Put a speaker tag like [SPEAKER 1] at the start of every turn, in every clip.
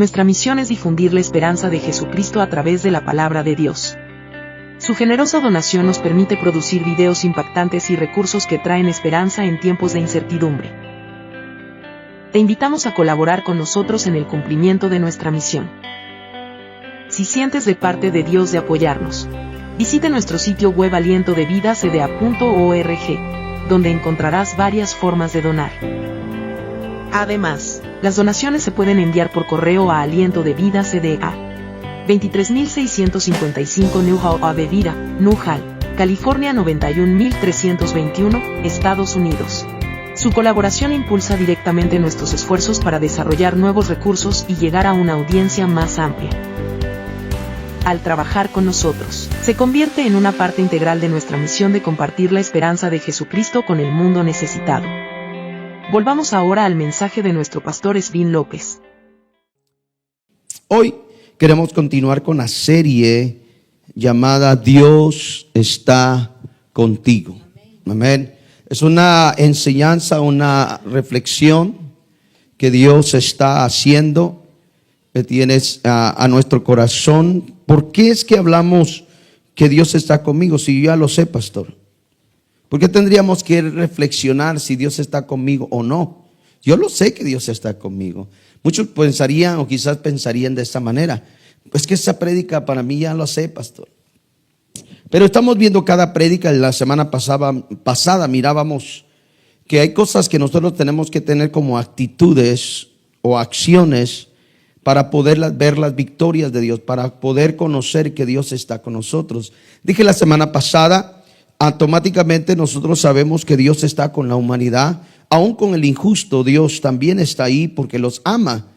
[SPEAKER 1] Nuestra misión es difundir la esperanza de Jesucristo a través de la palabra de Dios. Su generosa donación nos permite producir videos impactantes y recursos que traen esperanza en tiempos de incertidumbre. Te invitamos a colaborar con nosotros en el cumplimiento de nuestra misión. Si sientes de parte de Dios de apoyarnos, visite nuestro sitio web alientodevidacda.org, donde encontrarás varias formas de donar. Además, las donaciones se pueden enviar por correo a Aliento de Vida CDA, 23655 Newhall Avenida, Newhall, California 91321, Estados Unidos. Su colaboración impulsa directamente nuestros esfuerzos para desarrollar nuevos recursos y llegar a una audiencia más amplia. Al trabajar con nosotros, se convierte en una parte integral de nuestra misión de compartir la esperanza de Jesucristo con el mundo necesitado. Volvamos ahora al mensaje de nuestro pastor Svin López.
[SPEAKER 2] Hoy queremos continuar con la serie llamada Dios está contigo. Amén. Es una enseñanza, una reflexión que Dios está haciendo, que tienes a nuestro corazón. ¿Por qué es que hablamos que Dios está conmigo? Si yo ya lo sé, pastor. ¿Por qué tendríamos que reflexionar si Dios está conmigo o no? Yo lo sé que Dios está conmigo. Muchos pensarían o quizás pensarían de esta manera: pues que esa prédica para mí ya lo sé, pastor. Pero estamos viendo cada prédica. La semana pasada mirábamos que hay cosas que nosotros tenemos que tener como actitudes o acciones para poder ver las victorias de Dios, para poder conocer que Dios está con nosotros. Dije la semana pasada, automáticamente nosotros sabemos que Dios está con la humanidad, aún con el injusto. Dios también está ahí porque los ama.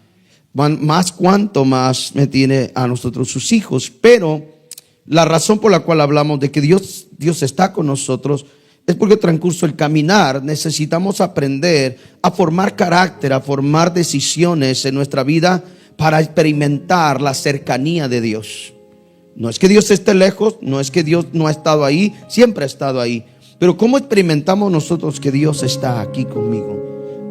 [SPEAKER 2] Más cuanto más me tiene a nosotros sus hijos. Pero la razón por la cual hablamos de que Dios está con nosotros es porque transcurso el caminar necesitamos aprender a formar carácter, a formar decisiones en nuestra vida para experimentar la cercanía de Dios. No es que Dios esté lejos, no es que Dios no ha estado ahí, siempre ha estado ahí. Pero ¿cómo experimentamos nosotros que Dios está aquí conmigo?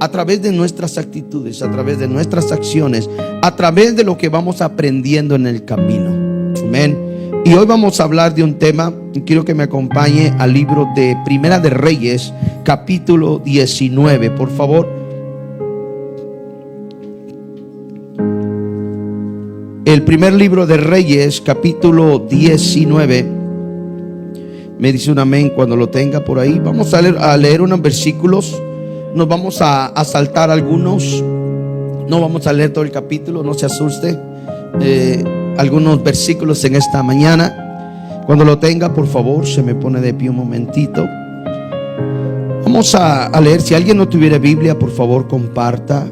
[SPEAKER 2] A través de nuestras actitudes, a través de nuestras acciones, a través de lo que vamos aprendiendo en el camino. Amén. Y hoy vamos a hablar de un tema, y quiero que me acompañe al libro de Primera de Reyes, capítulo 19, por favor. El primer libro de Reyes, capítulo 19. Me dice un amén cuando lo tenga por ahí. Vamos a leer unos versículos. Nos vamos a saltar algunos. No vamos a leer todo el capítulo, no se asuste. Algunos versículos en esta mañana. Cuando lo tenga, por favor, se me pone de pie un momentito. Vamos a leer. Si alguien no tuviera Biblia, por favor, comparta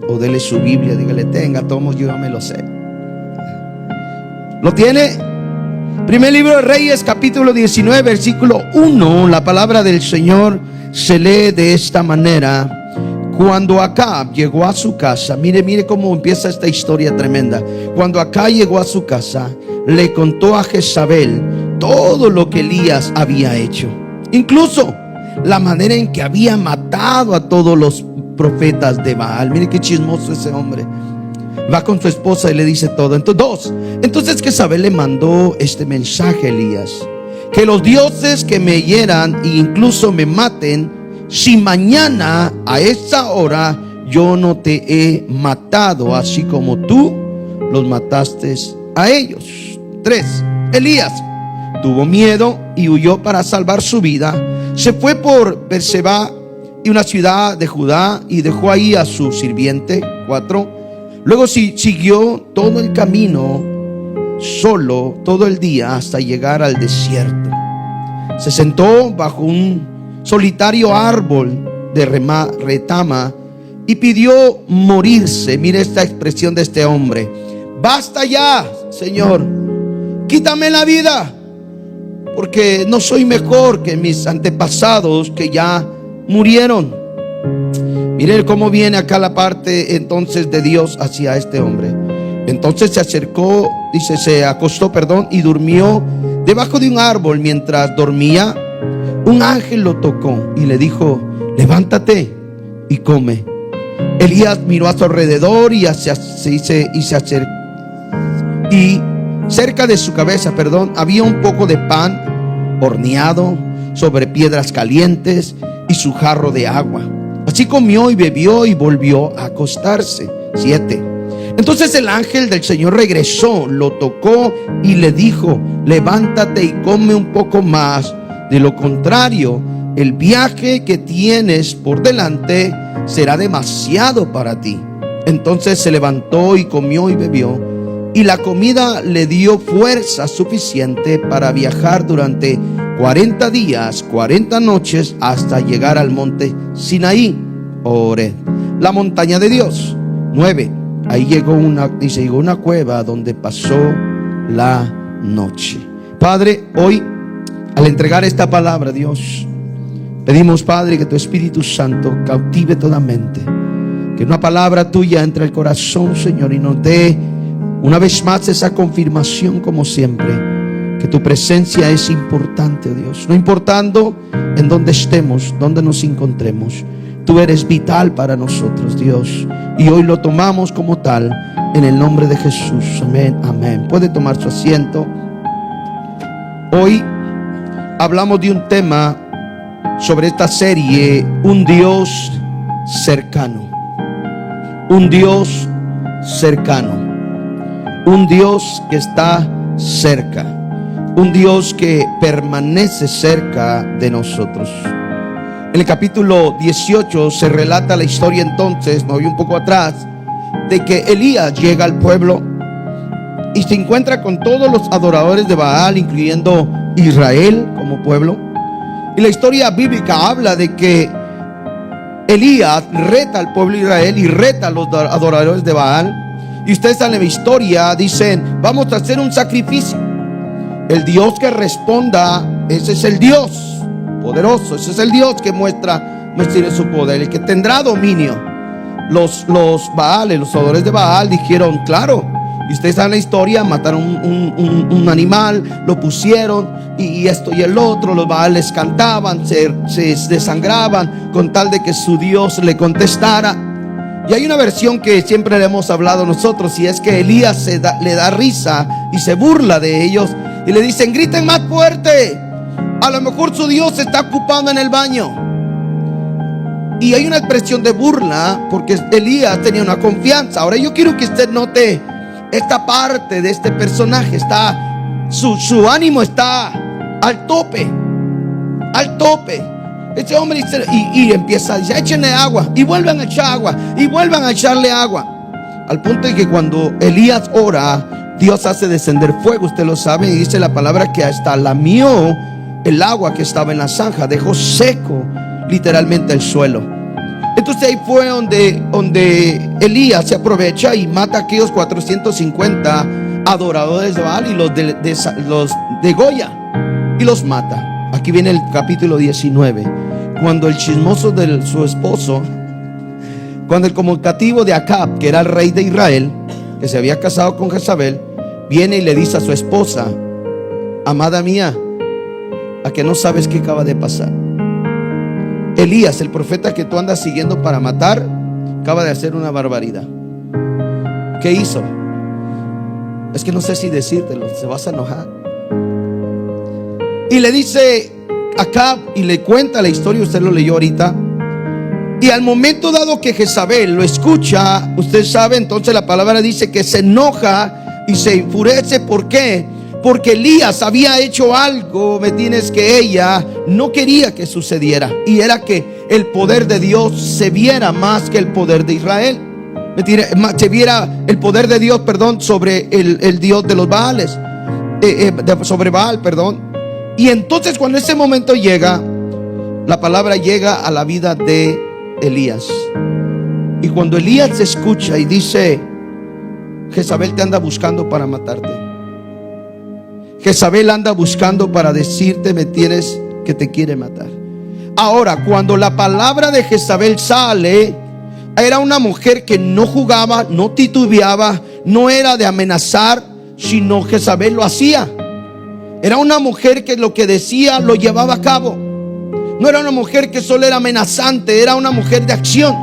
[SPEAKER 2] o dele su Biblia. Dígale: tenga, tomo, yo ya me lo sé. ¿Lo tiene? Primer libro de Reyes, capítulo 19, versículo 1. La palabra del Señor se lee de esta manera: cuando Acab llegó a su casa, mire cómo empieza esta historia tremenda. Cuando Acab llegó a su casa, le contó a Jezabel todo lo que Elías había hecho, incluso la manera en que había matado a todos los profetas de Baal. Mire qué chismoso ese hombre. Va con su esposa y le dice todo. Entonces Jezabel le mandó este mensaje a Elías: que los dioses que me hieran e incluso me maten, si mañana a esa hora yo no te he matado, así como tú los mataste a ellos. 3. Elías tuvo miedo y huyó para salvar su vida. Se fue por Berseba y una ciudad de Judá, y dejó ahí a su sirviente. 4. Luego siguió todo el camino solo todo el día hasta llegar al desierto. Se sentó bajo un solitario árbol de retama y pidió morirse. Mire esta expresión de este hombre: basta ya, Señor, quítame la vida, porque no soy mejor que mis antepasados que ya murieron. Miren cómo viene acá la parte entonces de Dios hacia este hombre. Entonces se acostó y durmió debajo de un árbol. Mientras dormía, un ángel lo tocó y le dijo: levántate y come. Elías miró a su alrededor y cerca de su cabeza, había un poco de pan horneado sobre piedras calientes y su jarro de agua. Así comió y bebió y volvió a acostarse. 7. Entonces el ángel del Señor regresó, lo tocó y le dijo: levántate y come un poco más. De lo contrario, el viaje que tienes por delante será demasiado para ti. Entonces se levantó y comió y bebió, y la comida le dio fuerza suficiente para viajar durante 40 días, 40 noches, hasta llegar al monte Sinaí, Horeb, la montaña de Dios. 9. Ahí llegó una cueva donde pasó la noche. Padre, hoy al entregar esta palabra, Dios, pedimos, Padre, que tu Espíritu Santo cautive toda mente, que una palabra tuya entre al corazón, Señor, y nos dé una vez más esa confirmación, como siempre, que tu presencia es importante, Dios. No importando en dónde estemos, dónde nos encontremos, tú eres vital para nosotros, Dios, y hoy lo tomamos como tal, en el nombre de Jesús. Amén, amén. Puede tomar su asiento. Hoy hablamos de un tema sobre esta serie: un Dios cercano. Un Dios cercano. Un Dios que está cerca. Un Dios que permanece cerca de nosotros. En el capítulo 18 se relata la historia, entonces, me voy un poco atrás, de que Elías llega al pueblo y se encuentra con todos los adoradores de Baal, incluyendo Israel como pueblo. Y la historia bíblica habla de que Elías reta al pueblo de Israel y reta a los adoradores de Baal. Y ustedes saben la historia, dicen: vamos a hacer un sacrificio. El Dios que responda, ese es el Dios poderoso, ese es el Dios que muestra su poder, el que tendrá dominio. Los Baales, los adoradores de Baal dijeron: claro. Y ustedes saben la historia, mataron un animal, lo pusieron, y esto y el otro. Los Baales cantaban, se desangraban con tal de que su Dios le contestara. Y hay una versión que siempre le hemos hablado nosotros, y es que Elías le da risa y se burla de ellos, y le dicen: griten más fuerte, a lo mejor su Dios se está ocupando en el baño. Y hay una expresión de burla porque Elías tenía una confianza. Ahora yo quiero que usted note esta parte de este personaje. Su ánimo está al tope. Al tope. Este hombre dice, y empieza a decir: échenle agua, y vuelvan a echar agua, y vuelvan a echarle agua. Al punto de que cuando Elías ora, Dios hace descender fuego. Usted lo sabe, y dice la palabra que hasta lamió el agua que estaba en la zanja, dejó seco literalmente el suelo. Entonces ahí fue donde Elías se aprovecha y mata a aquellos 450 adoradores de Baal, y los degolla y los mata. Aquí viene el capítulo 19, cuando el chismoso de su esposo, cuando el comunicativo de Acab, que era el rey de Israel, que se había casado con Jezabel, viene y le dice a su esposa: amada mía, ¿a que no sabes qué acaba de pasar? Elías, el profeta que tú andas siguiendo para matar, acaba de hacer una barbaridad. ¿Qué hizo? Es que no sé si decírtelo, se vas a enojar. Y le dice Acab, y le cuenta la historia, usted lo leyó ahorita. Y al momento dado que Jezabel lo escucha, usted sabe, entonces la palabra dice que se enoja y se enfurece. ¿Por qué? Porque Elías había hecho algo, que ella no quería que sucediera, y era que el poder de Dios se viera más que el poder de Israel. Se viera el poder de Dios, sobre el Dios de los Baales, sobre Baal, Y entonces cuando ese momento llega, la palabra llega a la vida de Elías. Y cuando Elías se escucha y dice: Jezabel te anda buscando para matarte. Jezabel anda buscando para decirte que te quiere matar. Ahora, cuando la palabra de Jezabel sale, era una mujer que no jugaba, no titubeaba, no era de amenazar, sino Jezabel lo hacía. Era una mujer que lo que decía lo llevaba a cabo. No era una mujer que solo era amenazante, era una mujer de acción.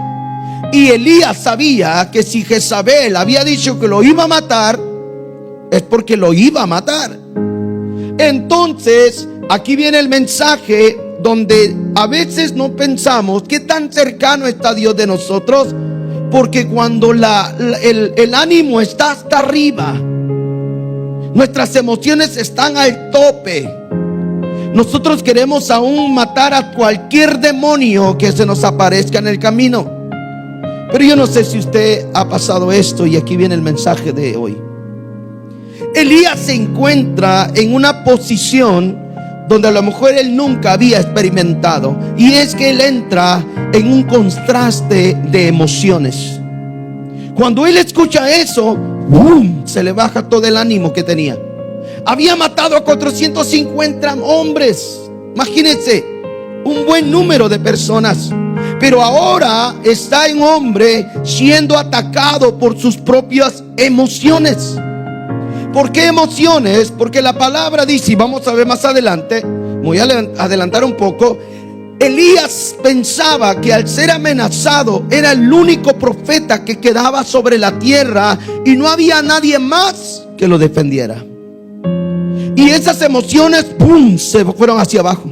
[SPEAKER 2] Y Elías sabía que si Jezabel había dicho que lo iba a matar, es porque lo iba a matar. Entonces, aquí viene el mensaje donde a veces no pensamos qué tan cercano está Dios de nosotros, porque cuando el ánimo está hasta arriba, nuestras emociones están al tope, nosotros queremos aún matar a cualquier demonio que se nos aparezca en el camino. Pero yo no sé si usted ha pasado esto, y aquí viene el mensaje de hoy. Elías se encuentra en una posición donde a lo mejor él nunca había experimentado, y es que él entra en un contraste de emociones. Cuando él escucha eso, ¡boom!, se le baja todo el ánimo que tenía. Había matado a 450 hombres, imagínense, un buen número de personas. Pero ahora está un hombre siendo atacado por sus propias emociones. ¿Por qué emociones? Porque la palabra dice, y vamos a ver más adelante, voy a adelantar un poco. Elías pensaba que al ser amenazado era el único profeta que quedaba sobre la tierra y no había nadie más que lo defendiera. Y esas emociones, ¡pum!, se fueron hacia abajo.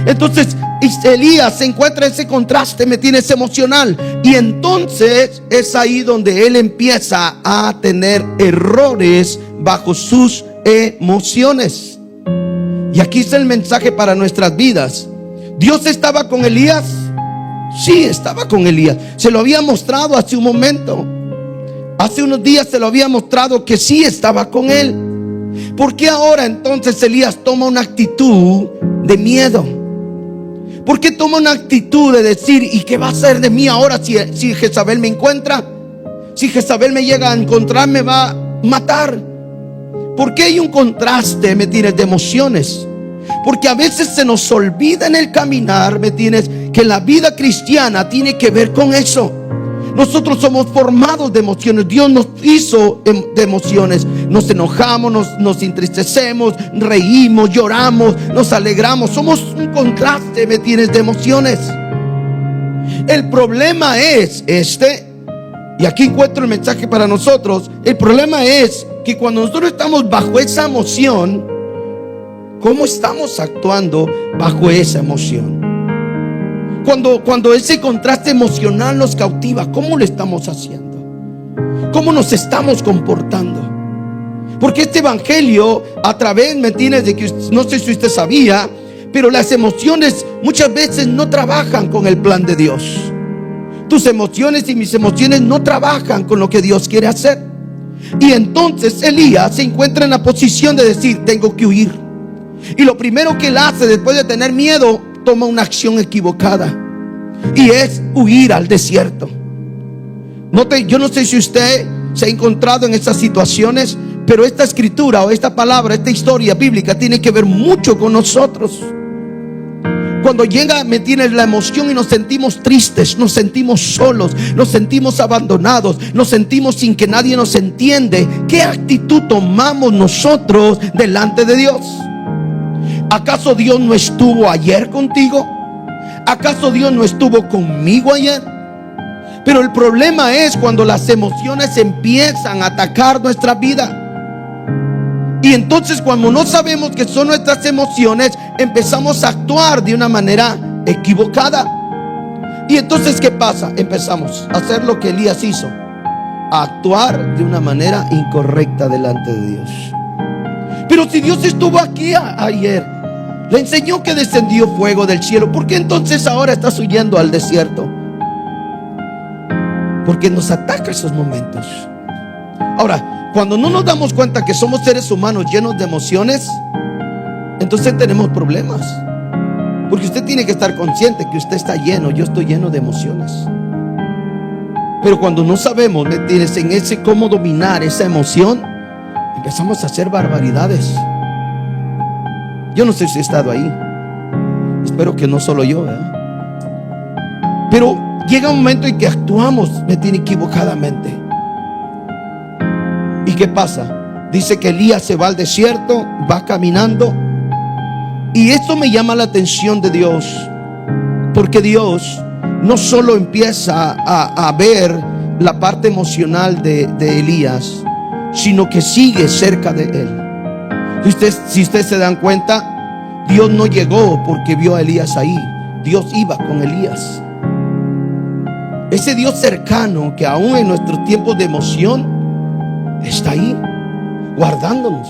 [SPEAKER 2] Entonces Elías se encuentra en ese contraste, me tiene ese emocional, y entonces es ahí donde él empieza a tener errores bajo sus emociones. Y aquí está el mensaje para nuestras vidas. ¿Dios estaba con Elías? Sí, estaba con Elías. Se lo había mostrado hace un momento. Hace unos días se lo había mostrado que sí estaba con él. ¿Por qué ahora entonces Elías toma una actitud de miedo? ¿Por qué toma una actitud de decir, ¿y qué va a hacer de mí ahora si Jezabel me encuentra? Si Jezabel me llega a encontrar, me va a matar. ¿Por qué hay un contraste, me tienes, de emociones? Porque a veces se nos olvida en el caminar, me tienes, que la vida cristiana tiene que ver con eso. Nosotros somos formados de emociones. Dios nos hizo de emociones. Nos enojamos, nos entristecemos, reímos, lloramos, nos alegramos. Somos un contraste, ¿me tienes?, de emociones. El problema es y aquí encuentro el mensaje para nosotros. El problema es que cuando nosotros estamos bajo esa emoción, ¿cómo estamos actuando bajo esa emoción? Cuando ese contraste emocional nos cautiva, ¿cómo lo estamos haciendo? ¿Cómo nos estamos comportando? Porque este evangelio, a través, ¿me entiendes?, de que no sé si usted sabía, pero las emociones muchas veces no trabajan con el plan de Dios. Tus emociones y mis emociones no trabajan con lo que Dios quiere hacer. Y entonces Elías se encuentra en la posición de decir, tengo que huir. Y lo primero que él hace después de tener miedo, toma una acción equivocada, y es huir al desierto. Yo no sé si usted se ha encontrado en estas situaciones, pero esta escritura o esta palabra, esta historia bíblica tiene que ver mucho con nosotros. Cuando llega, me tienes, la emoción y nos sentimos tristes, nos sentimos solos, nos sentimos abandonados, nos sentimos sin que nadie nos entiende, ¿qué actitud tomamos nosotros delante de Dios? ¿Acaso Dios no estuvo ayer contigo? ¿Acaso Dios no estuvo conmigo ayer? Pero el problema es cuando las emociones empiezan a atacar nuestra vida. Y entonces, cuando no sabemos que son nuestras emociones, empezamos a actuar de una manera equivocada. Y entonces, ¿qué pasa? Empezamos a hacer lo que Elías hizo, a actuar de una manera incorrecta delante de Dios. Pero si Dios estuvo aquí ayer, le enseñó que descendió fuego del cielo, ¿por qué entonces ahora estás huyendo al desierto? Porque nos ataca esos momentos. Ahora, cuando no nos damos cuenta que somos seres humanos llenos de emociones, entonces tenemos problemas. Porque usted tiene que estar consciente que usted está lleno, yo estoy lleno de emociones. Pero cuando no sabemos, ¿me entiendes?, en ese cómo dominar esa emoción, empezamos a hacer barbaridades. Yo no sé si he estado ahí. Espero que no solo yo, ¿verdad? Pero llega un momento en que actuamos, ¿me entiendes?, equivocadamente. ¿Y qué pasa? Dice que Elías se va al desierto, va caminando. Y esto me llama la atención de Dios, porque Dios no solo empieza a ver la parte emocional de Elías, sino que sigue cerca de él. Si ustedes se dan cuenta, Dios no llegó porque vio a Elías ahí. Dios iba con Elías. Ese Dios cercano que aún en nuestros tiempos de emoción está ahí, guardándonos.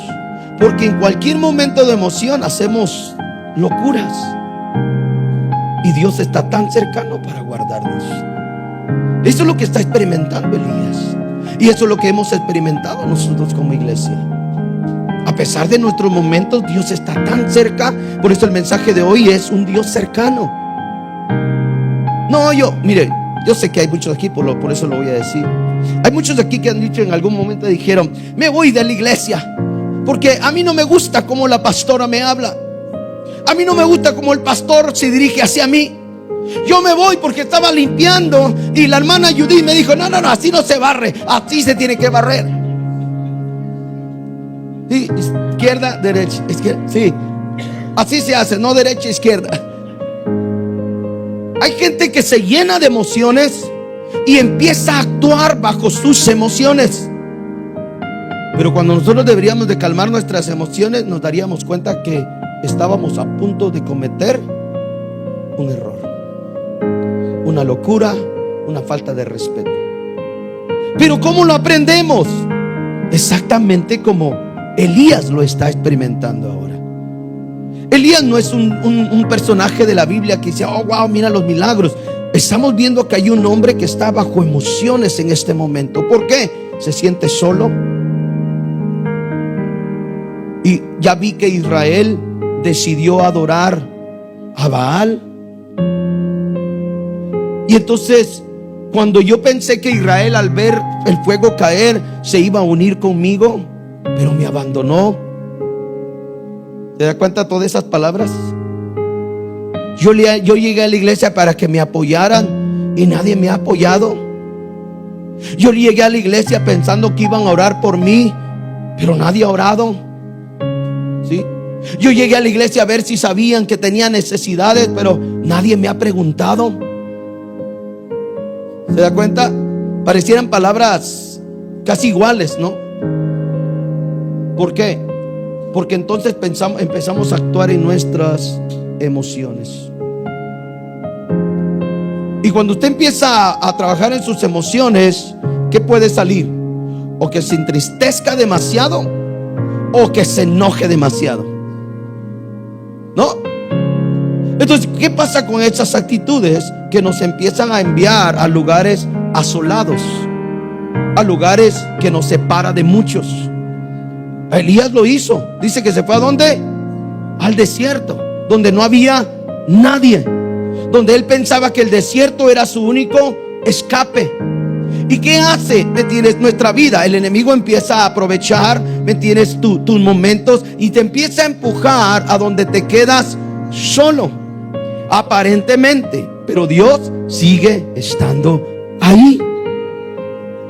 [SPEAKER 2] Porque en cualquier momento de emoción hacemos locuras. Y Dios está tan cercano para guardarnos. Eso es lo que está experimentando Elías. Y eso es lo que hemos experimentado nosotros como iglesia. A pesar de nuestros momentos, Dios está tan cerca. Por eso el mensaje de hoy es un Dios cercano. No, mire, yo sé que hay muchos aquí, por eso lo voy a decir. Hay muchos aquí que han dicho en algún momento, dijeron: me voy de la iglesia porque a mí no me gusta cómo la pastora me habla. A mí no me gusta cómo el pastor se dirige hacia mí. Yo me voy porque estaba limpiando y la hermana Judith me dijo: no, así no se barre, así se tiene que barrer. Sí, izquierda, derecha, izquierda, sí, así se hace, no derecha, izquierda. Hay gente que se llena de emociones y empieza a actuar bajo sus emociones. Pero cuando nosotros deberíamos de calmar nuestras emociones, nos daríamos cuenta que estábamos a punto de cometer un error, una locura, una falta de respeto. Pero ¿cómo lo aprendemos? Exactamente como Elías lo está experimentando ahora. Elías no es un personaje de la Biblia que dice: oh, wow, mira los milagros. Estamos viendo que hay un hombre que está bajo emociones en este momento. ¿Por qué? Se siente solo. Y ya vi que Israel decidió adorar a Baal. Y entonces, cuando yo pensé que Israel, al ver el fuego caer, se iba a unir conmigo, pero me abandonó. ¿Se da cuenta de todas esas palabras? Yo llegué a la iglesia para que me apoyaran y nadie me ha apoyado. Yo llegué a la iglesia pensando que iban a orar por mí, pero nadie ha orado. ¿Sí? Yo llegué a la iglesia a ver si sabían que tenía necesidades, pero nadie me ha preguntado. ¿Se da cuenta? Parecieran palabras casi iguales, ¿no? ¿Por qué? Porque entonces empezamos a actuar en nuestras emociones. Y cuando usted empieza a trabajar en sus emociones, ¿qué puede salir? O que se entristezca demasiado, o que se enoje demasiado, ¿no? Entonces, ¿qué pasa con esas actitudes que nos empiezan a enviar a lugares asolados, a lugares que nos separan de muchos? Elías lo hizo. Dice que se fue ¿a dónde? Al desierto, donde no había nadie, donde él pensaba que el desierto era su único escape. ¿Y qué hace? ¿Me entiendes? Nuestra vida, el enemigo empieza a aprovechar, ¿me entiendes? Tus momentos, y te empieza a empujar a donde te quedas solo, aparentemente, pero Dios sigue estando ahí.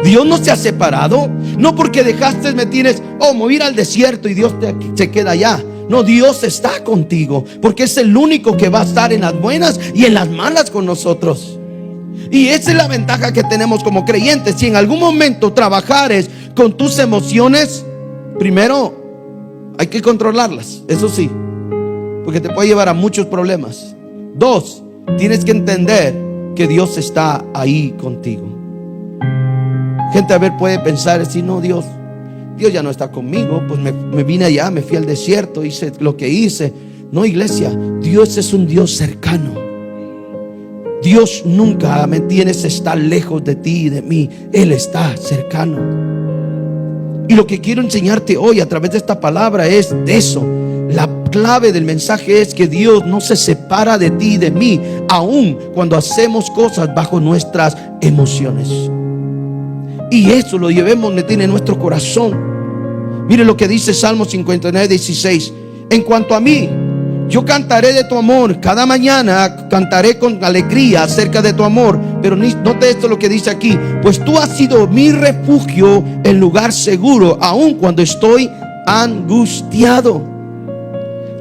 [SPEAKER 2] Dios no se ha separado. No porque dejaste, ¿me entiendes? Mover al desierto y Dios se queda allá. No, Dios está contigo, porque es el único que va a estar en las buenas y en las malas con nosotros. Y esa es la ventaja que tenemos como creyentes. Si en algún momento trabajares con tus emociones, primero hay que controlarlas, eso sí, porque te puede llevar a muchos problemas. 2, tienes que entender que Dios está ahí contigo. Gente, a ver, puede pensar, decir: no, Dios ya no está conmigo, pues me vine allá, me fui al desierto, hice lo que hice. No, iglesia, Dios es un Dios cercano. Dios nunca, ¿me entiendes?, está lejos de ti y de mí. Él está cercano. Y lo que quiero enseñarte hoy a través de esta palabra es de eso. La clave del mensaje es que Dios no se separa de ti y de mí, aun cuando hacemos cosas bajo nuestras emociones. Y eso lo llevemos, ¿me entiendes?, en nuestro corazón. Mire lo que dice Salmo 59:16. En cuanto a mí, yo cantaré de tu amor. Cada mañana cantaré con alegría acerca de tu amor. Pero note esto lo que dice aquí: pues tú has sido mi refugio en lugar seguro, aun cuando estoy angustiado.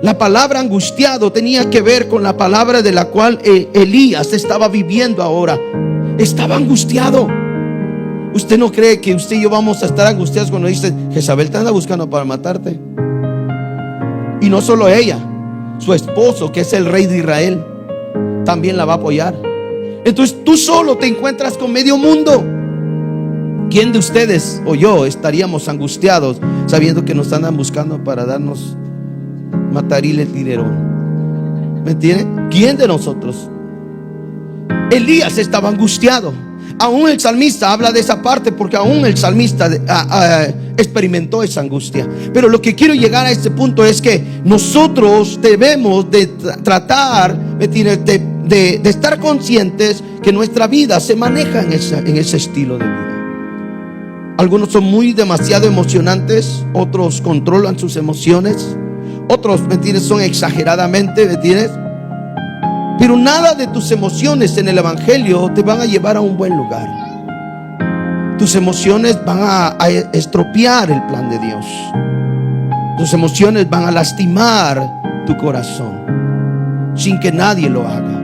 [SPEAKER 2] La palabra angustiado tenía que ver con la palabra de la cual Elías estaba viviendo ahora. Estaba angustiado. ¿Usted no cree que usted y yo vamos a estar angustiados cuando dice Jezabel te anda buscando para matarte? Y no solo ella, su esposo, que es el rey de Israel, también la va a apoyar. Entonces tú solo te encuentras con medio mundo. ¿Quién de ustedes o yo estaríamos angustiados sabiendo que nos andan buscando para darnos matarile el tirerón? ¿Me entiende? ¿Quién de nosotros? Elías estaba angustiado. Aún el salmista habla de esa parte, porque aún el salmista experimentó esa angustia. Pero lo que quiero llegar a este punto es que nosotros debemos de tratar de estar conscientes que nuestra vida se maneja en ese estilo de vida. Algunos son demasiado emocionantes, otros controlan sus emociones, otros, ¿me entiendes?, son exageradamente, ¿me entiendes? Pero nada de tus emociones en el evangelio te van a llevar a un buen lugar. Tus emociones van a estropear el plan de Dios. Tus emociones van a lastimar tu corazón sin que nadie lo haga.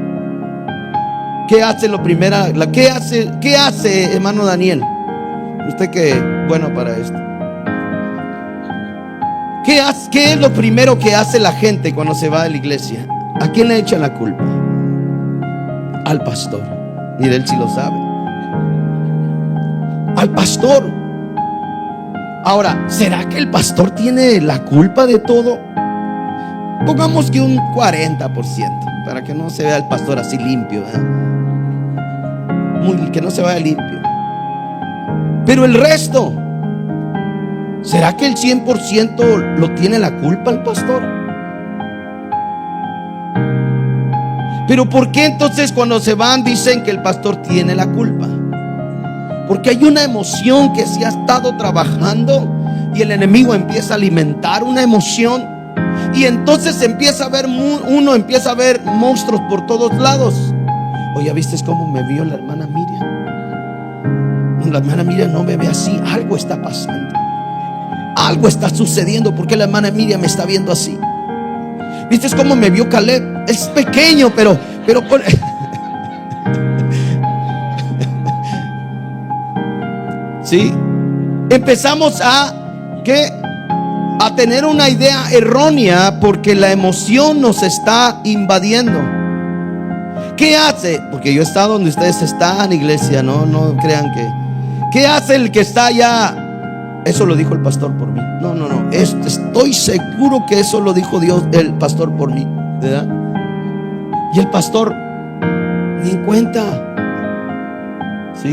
[SPEAKER 2] ¿Qué hace lo primero? ¿Qué hace, hermano Daniel? Usted que es bueno para esto. ¿Qué es lo primero que hace la gente cuando se va de la iglesia? ¿A quién le echan la culpa? Al pastor. Mire, él sí lo sabe. Al pastor. Ahora, ¿será que el pastor tiene la culpa de todo? Pongamos que un 40%, para que no se vea el pastor así limpio, que no se vaya limpio. Pero el resto, ¿será que el 100% lo tiene la culpa el pastor? Pero ¿por qué entonces cuando se van dicen que el pastor tiene la culpa? Porque hay una emoción que se ha estado trabajando y el enemigo empieza a alimentar una emoción, y entonces uno empieza a ver monstruos por todos lados. Oye, ¿viste cómo me vio la hermana Miriam? La hermana Miriam no me ve así. Algo está pasando, algo está sucediendo. ¿Por qué la hermana Miriam me está viendo así? ¿Viste cómo me vio Caleb? Es pequeño, pero sí, empezamos a tener una idea errónea porque la emoción nos está invadiendo. ¿Qué hace? Porque yo he estado donde ustedes están, iglesia, no crean que. ¿Qué hace el que está allá? Eso lo dijo el pastor por mí. No, estoy seguro que eso lo dijo Dios, el pastor por mí, ¿verdad? Y el pastor ni en cuenta. ¿Sí?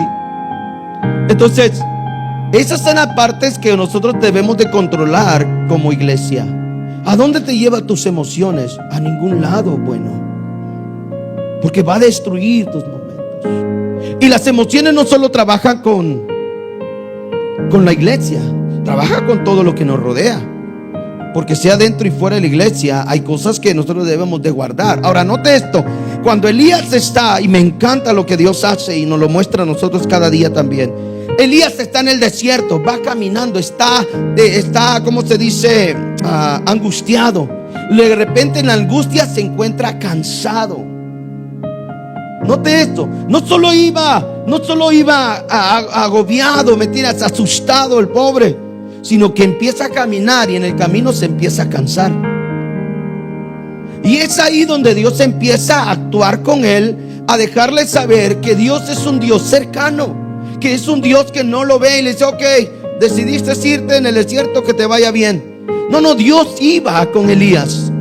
[SPEAKER 2] Entonces, esas son las partes que nosotros debemos de controlar como iglesia. ¿A dónde te llevan tus emociones? A ningún lado bueno, porque va a destruir tus momentos. Y las emociones no solo trabajan con la iglesia, trabaja con todo lo que nos rodea. Porque sea dentro y fuera de la iglesia, hay cosas que nosotros debemos de guardar. Ahora note esto: cuando Elías está, y me encanta lo que Dios hace y nos lo muestra a nosotros cada día también. Elías está en el desierto, va caminando, está ¿cómo se dice? Angustiado. De repente en la angustia se encuentra cansado. Note esto: no solo iba agobiado, mentiras, asustado el pobre, sino que empieza a caminar y en el camino se empieza a cansar. Y es ahí donde Dios empieza a actuar con él, a dejarle saber que Dios es un Dios cercano, que es un Dios que no lo ve y le dice: ok, decidiste irte en el desierto, que te vaya bien. No, Dios iba con Elías.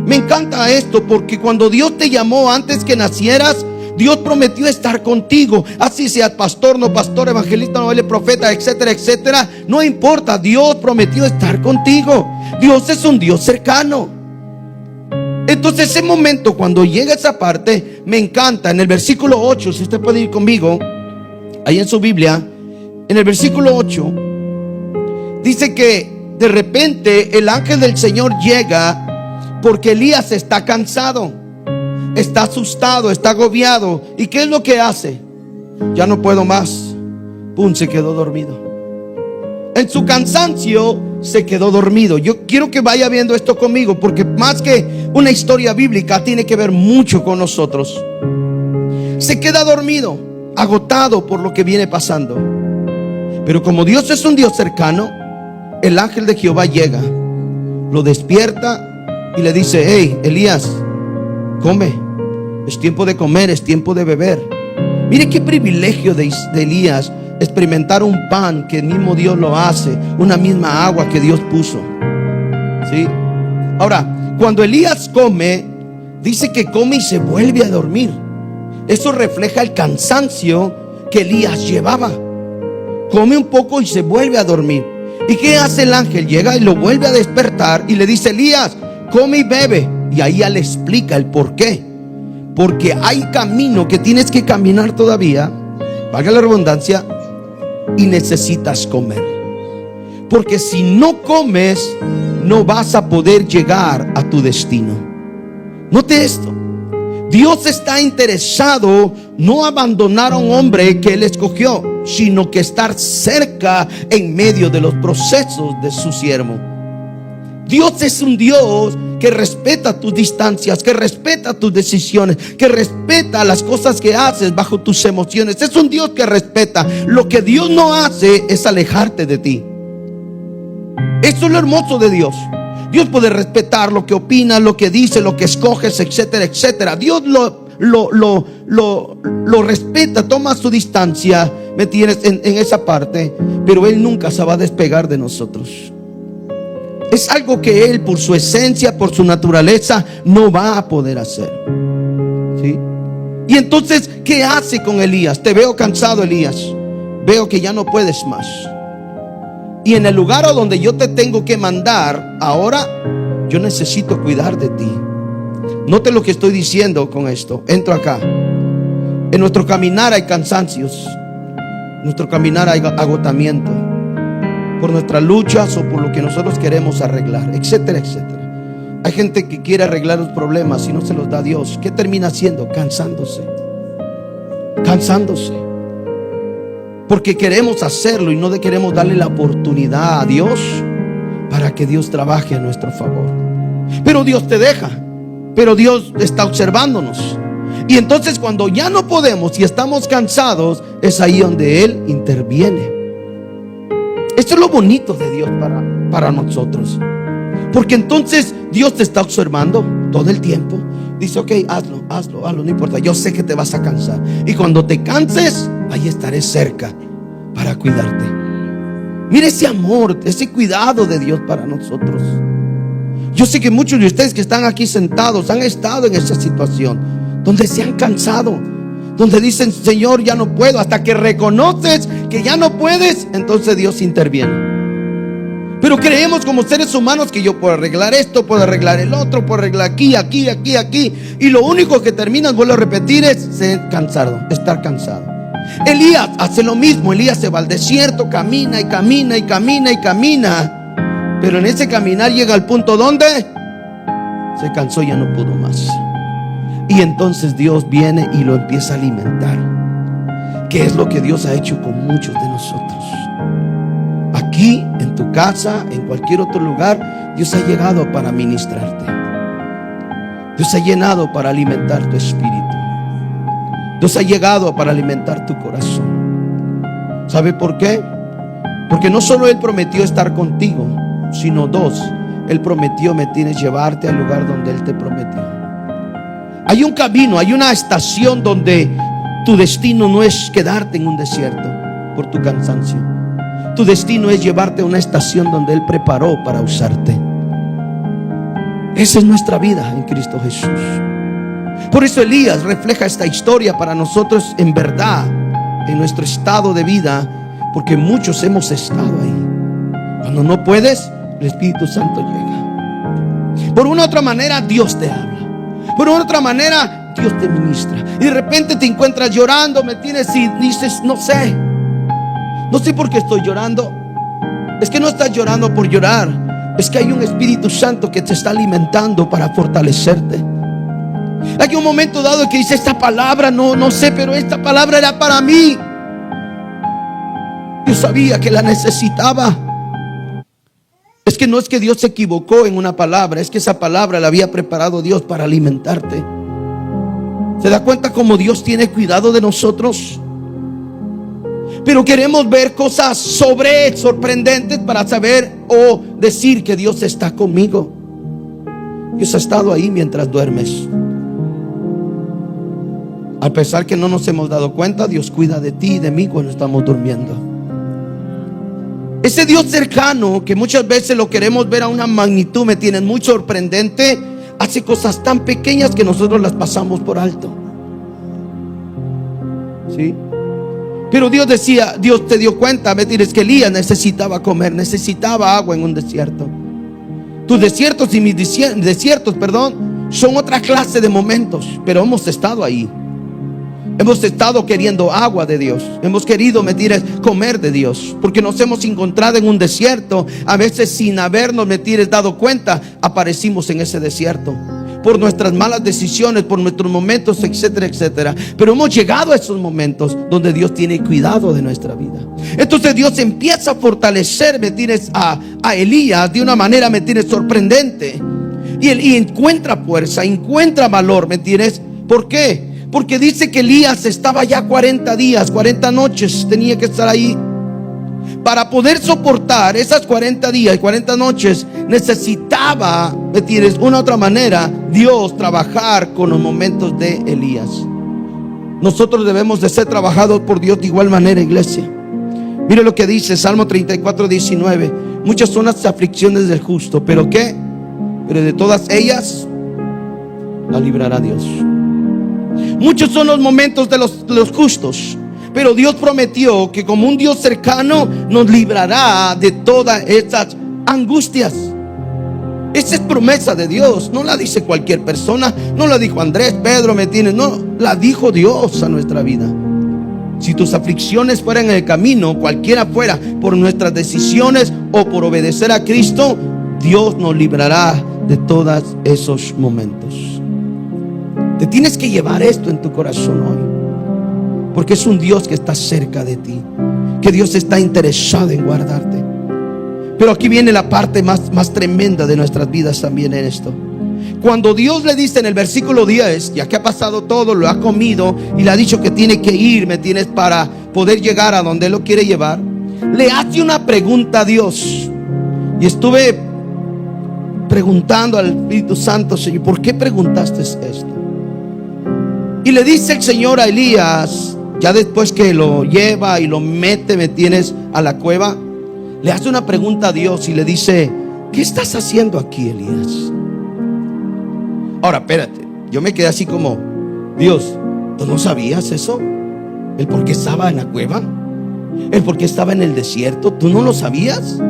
[SPEAKER 2] Me encanta esto porque cuando Dios te llamó antes que nacieras, Dios prometió estar contigo. Así seas pastor, no pastor, evangelista, no profeta, etcétera, etcétera. No importa, Dios prometió estar contigo. Dios es un Dios cercano. Entonces ese momento, cuando llega esa parte, me encanta. En el versículo 8, si usted puede ir conmigo ahí en su Biblia, en el versículo 8 dice que de repente el ángel del Señor llega porque Elías está cansado, está asustado, está agobiado. ¿Y qué es lo que hace? Ya no puedo más. Pum, se quedó dormido. En su cansancio se quedó dormido. Yo quiero que vaya viendo esto conmigo, porque más que una historia bíblica, tiene que ver mucho con nosotros. Se queda dormido, agotado por lo que viene pasando. Pero como Dios es un Dios cercano, el ángel de Jehová llega, lo despierta y le dice: hey, Elías, come, es tiempo de comer, es tiempo de beber. Mire qué privilegio de Elías experimentar un pan que el mismo Dios lo hace, una misma agua que Dios puso. ¿Sí? Ahora, cuando Elías come, dice que come y se vuelve a dormir. Eso refleja el cansancio que Elías llevaba. Come un poco y se vuelve a dormir. ¿Y qué hace el ángel? Llega y lo vuelve a despertar y le dice: Elías, come y bebe. Y ahí ya le explica el por qué. Porque hay camino que tienes que caminar todavía, valga la redundancia, y necesitas comer. Porque si no comes, no vas a poder llegar a tu destino. Note esto: Dios está interesado no abandonar a un hombre que Él escogió, sino que estar cerca en medio de los procesos de su siervo. Dios es un Dios que respeta tus distancias, que respeta tus decisiones, que respeta las cosas que haces bajo tus emociones. Es un Dios que respeta. Lo que Dios no hace es alejarte de ti. Eso es lo hermoso de Dios. Dios puede respetar lo que opinas, lo que dices, lo que escoges, etcétera, etcétera. Dios lo respeta, toma su distancia, ¿me entiendes? En esa parte, pero Él nunca se va a despegar de nosotros. Es algo que Él, por su esencia, por su naturaleza, no va a poder hacer. ¿Sí? Y entonces, ¿qué hace con Elías? Te veo cansado, Elías. Veo que ya no puedes más. Y en el lugar a donde yo te tengo que mandar, ahora yo necesito cuidar de ti. Note lo que estoy diciendo con esto. Entro acá. En nuestro caminar hay cansancios. En nuestro caminar hay agotamiento por nuestras luchas o por lo que nosotros queremos arreglar, etcétera, etcétera. Hay gente que quiere arreglar los problemas y no se los da Dios. ¿Qué termina haciendo? Cansándose. Cansándose. Porque queremos hacerlo y no queremos darle la oportunidad a Dios para que Dios trabaje a nuestro favor. Pero Dios te deja. Pero Dios está observándonos. Y entonces cuando ya no podemos y estamos cansados, es ahí donde Él interviene. Esto es lo bonito de Dios para nosotros. Porque entonces Dios te está observando todo el tiempo. Dice: ok, hazlo, no importa. Yo sé que te vas a cansar. Y cuando te canses, ahí estaré cerca para cuidarte. Mire ese amor, ese cuidado de Dios para nosotros. Yo sé que muchos de ustedes que están aquí sentados han estado en esa situación donde se han cansado, donde dicen: Señor, ya no puedo. Hasta que reconoces que ya no puedes, entonces Dios interviene. Pero creemos como seres humanos que yo puedo arreglar esto, puedo arreglar el otro, puedo arreglar aquí. Y lo único que terminas, vuelvo a repetir, es ser cansado, estar cansado. Elías hace lo mismo. Elías se va al desierto, camina. Pero en ese caminar llega al punto donde se cansó, ya no pudo más. Y entonces Dios viene y lo empieza a alimentar. ¿Qué es lo que Dios ha hecho con muchos de nosotros? Aquí, en tu casa, en cualquier otro lugar, Dios ha llegado para ministrarte. Dios ha llenado para alimentar tu espíritu. Dios ha llegado para alimentar tu corazón. ¿Sabe por qué? Porque no solo Él prometió estar contigo, sino dos, Él prometió llevarte al lugar donde Él te prometió. Hay un camino, hay una estación donde tu destino no es quedarte en un desierto por tu cansancio. Tu destino es llevarte a una estación donde Él preparó para usarte. Esa es nuestra vida en Cristo Jesús. Por eso Elías refleja esta historia para nosotros en verdad, en nuestro estado de vida, porque muchos hemos estado ahí. Cuando no puedes, el Espíritu Santo llega. Por una u otra manera Dios te habla. Por una u otra manera Dios te ministra. Y de repente te encuentras llorando, ¿me entiendes? Y dices: no sé por qué estoy llorando. Es que no estás llorando por llorar. Es que hay un Espíritu Santo que te está alimentando para fortalecerte. Hay un momento dado que dice: esta palabra no sé, pero esta palabra era para mí. Yo sabía que la necesitaba. Es que no es que Dios se equivocó en una palabra, es que esa palabra la había preparado Dios para alimentarte. ¿Se da cuenta cómo Dios tiene cuidado de nosotros? Pero queremos ver cosas sorprendentes para saber o decir que Dios está conmigo. Dios ha estado ahí mientras duermes. A pesar que no nos hemos dado cuenta, Dios cuida de ti y de mí cuando estamos durmiendo. Ese Dios cercano que muchas veces lo queremos ver a una magnitud, me tiene muy sorprendente, hace cosas tan pequeñas que nosotros las pasamos por alto. ¿Sí? Pero Dios decía, Dios te dio cuenta, me tienes que Elías necesitaba comer, necesitaba agua en un desierto. Tus desiertos y mis desiertos, son otra clase de momentos, pero hemos estado ahí. Hemos estado queriendo agua de Dios. Hemos querido comer de Dios, porque nos hemos encontrado en un desierto. A veces sin habernos dado cuenta, aparecimos en ese desierto por nuestras malas decisiones, por nuestros momentos, etcétera, etcétera. Pero hemos llegado a esos momentos donde Dios tiene cuidado de nuestra vida. Entonces Dios empieza a fortalecer, a Elías de una manera, sorprendente. Y encuentra fuerza, encuentra valor, ¿Por qué? Porque dice que Elías estaba ya 40 días, 40 noches, tenía que estar ahí. Para poder soportar esas 40 días y 40 noches, necesitaba, una u otra manera, Dios trabajar con los momentos de Elías. Nosotros debemos de ser trabajados por Dios de igual manera, iglesia. Mire lo que dice Salmo 34, 19. Muchas son las aflicciones del justo, ¿pero qué? Pero de todas ellas la librará Dios. Muchos son los momentos de los justos, pero Dios prometió que como un Dios cercano nos librará de todas estas angustias. Esa es promesa de Dios, no la dice cualquier persona, no la dijo Andrés, Pedro, no, la dijo Dios a nuestra vida. Si tus aflicciones fueran en el camino, cualquiera fuera, por nuestras decisiones o por obedecer a Cristo, Dios nos librará de todos esos momentos. Te tienes que llevar esto en tu corazón hoy, porque es un Dios que está cerca de ti, que Dios está interesado en guardarte. Pero aquí viene la parte más tremenda de nuestras vidas también en esto. Cuando Dios le dice en el versículo 10, ya que ha pasado todo, lo ha comido y le ha dicho que tiene que ir, para poder llegar a donde Él lo quiere llevar, le hace una pregunta a Dios. Y estuve preguntando al Espíritu Santo, Señor, ¿por qué preguntaste esto? Y le dice el Señor a Elías, ya después que lo lleva y lo mete, a la cueva, le hace una pregunta a Dios y le dice, ¿qué estás haciendo aquí, Elías? Ahora, espérate, yo me quedé así como, Dios, ¿tú no sabías eso? ¿El por qué estaba en la cueva? ¿El por qué estaba en el desierto? ¿Tú no lo sabías?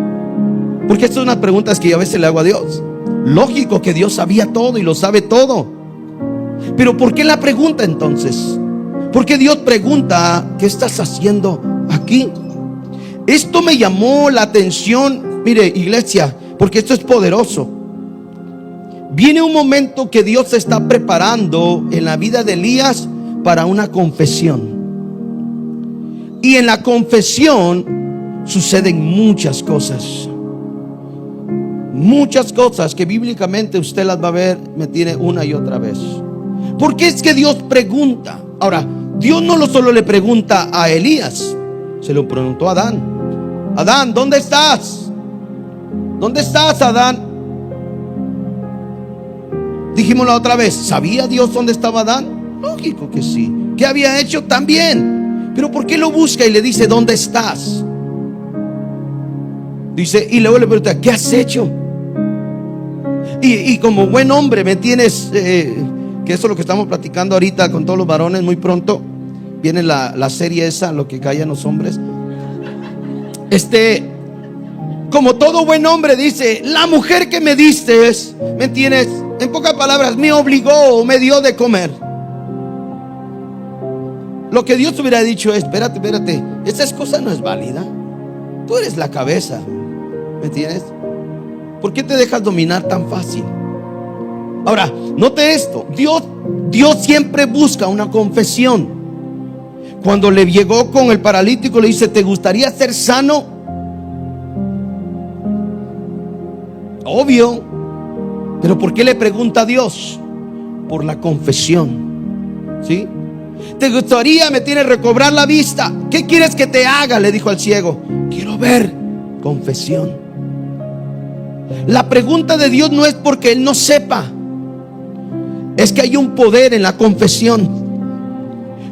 [SPEAKER 2] Porque estas son unas preguntas que yo a veces le hago a Dios. Lógico que Dios sabía todo y lo sabe todo. Pero ¿por qué la pregunta entonces? ¿Por qué Dios pregunta, ¿qué estás haciendo aquí? Esto me llamó la atención, mire, iglesia, porque esto es poderoso. Viene un momento que Dios está preparando en la vida de Elías para una confesión. Y en la confesión suceden muchas cosas. Muchas cosas que bíblicamente usted las va a ver, una y otra vez. ¿Por qué es que Dios pregunta? Ahora, Dios no solo le pregunta a Elías, se lo preguntó a Adán. Adán, ¿dónde estás? ¿Dónde estás, Adán? Dijimos la otra vez, ¿sabía Dios dónde estaba Adán? Lógico que sí. ¿Qué había hecho? También. Pero ¿por qué lo busca y le dice, ¿dónde estás? Dice, y luego le pregunta, ¿qué has hecho? Y como buen hombre, que eso es lo que estamos platicando ahorita con todos los varones. Muy pronto viene la serie esa, lo que callan los hombres. Como todo buen hombre dice, la mujer que me diste, en pocas palabras, me obligó o me dio de comer. Lo que Dios hubiera dicho es, espérate, esa cosa no es válida. Tú eres la cabeza, ¿me entiendes? ¿Por qué te dejas dominar tan fácil? Ahora, note esto, Dios siempre busca una confesión. Cuando le llegó con el paralítico, le dice, ¿te gustaría ser sano? Obvio. Pero ¿por qué le pregunta a Dios? Por la confesión. ¿Sí? ¿Te gustaría, me tienes, recobrar la vista? ¿Qué quieres que te haga? Le dijo al ciego. Quiero ver. Confesión. La pregunta de Dios no es porque Él no sepa. Es que hay un poder en la confesión.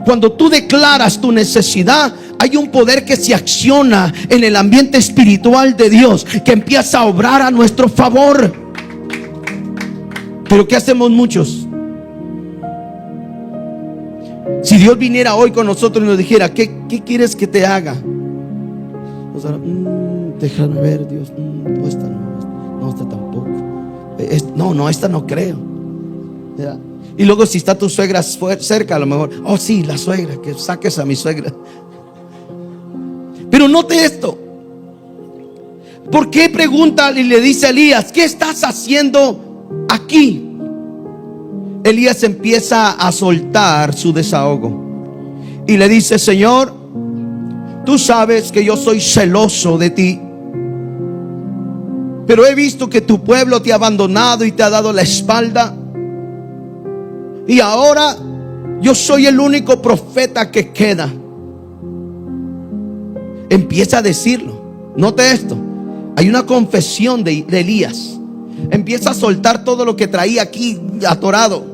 [SPEAKER 2] Cuando tú declaras tu necesidad, hay un poder que se acciona en el ambiente espiritual de Dios, que empieza a obrar a nuestro favor. Pero ¿qué hacemos muchos? Si Dios viniera hoy con nosotros y nos dijera, ¿qué quieres que te haga? Déjame ver, Dios. No, esta no. No, esta tampoco. No, esta no creo. ¿Ya? Y luego si está tu suegra cerca, a lo mejor, oh sí, la suegra, que saques a mi suegra. Pero note esto. ¿Por qué pregunta y le dice a Elías, ¿qué estás haciendo aquí? Elías empieza a soltar su desahogo y le dice, Señor, tú sabes que yo soy celoso de ti, pero he visto que tu pueblo te ha abandonado y te ha dado la espalda. Y ahora yo soy el único profeta que queda. Empieza a decirlo. Note esto. Hay una confesión de Elías. Empieza a soltar todo lo que traía aquí atorado.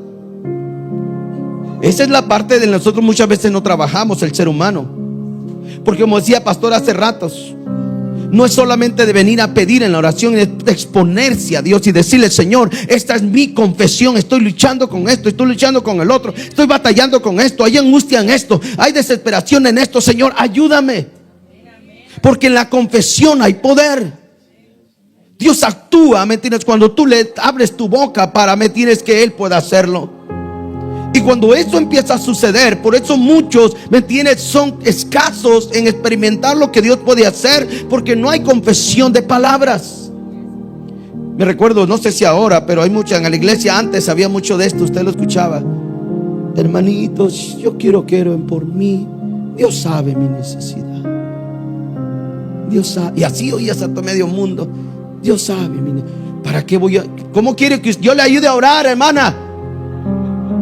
[SPEAKER 2] Esa es la parte de nosotros muchas veces no trabajamos, el ser humano. Porque como decía pastor hace ratos, no es solamente de venir a pedir en la oración, es de exponerse a Dios y decirle, Señor, esta es mi confesión, estoy luchando con esto, estoy luchando con el otro, estoy batallando con esto, hay angustia en esto, hay desesperación en esto, Señor, ayúdame. Porque en la confesión hay poder. Dios actúa, ¿me entiendes? Cuando tú le abres tu boca para, ¿me entiendes?, que Él pueda hacerlo. Y cuando eso empieza a suceder, por eso muchos, ¿me entiendes?, son escasos en experimentar lo que Dios puede hacer, porque no hay confesión de palabras. Me recuerdo, no sé si ahora, pero hay mucha en la iglesia. Antes había mucho de esto, usted lo escuchaba. Hermanitos, yo quiero que oren por mí. Dios sabe mi necesidad. Dios sabe. Y así oías a todo medio mundo. Dios sabe mi necesidad. ¿Para qué voy a? ¿Cómo quiere que yo le ayude a orar, hermana?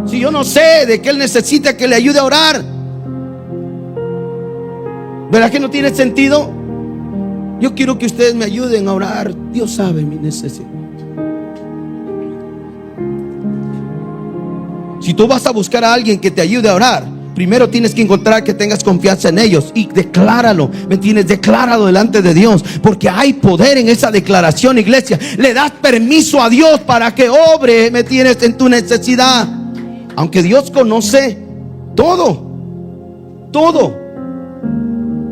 [SPEAKER 2] Si yo no sé de qué él necesita que le ayude a orar. ¿Verdad que no tiene sentido? Yo quiero que ustedes me ayuden a orar. Dios sabe mi necesidad. Si tú vas a buscar a alguien que te ayude a orar, primero tienes que encontrar que tengas confianza en ellos. Y decláralo, ¿me entiendes? Decláralo delante de Dios, porque hay poder en esa declaración, iglesia. Le das permiso a Dios para que obre, ¿me entiendes?, en tu necesidad. Aunque Dios conoce todo.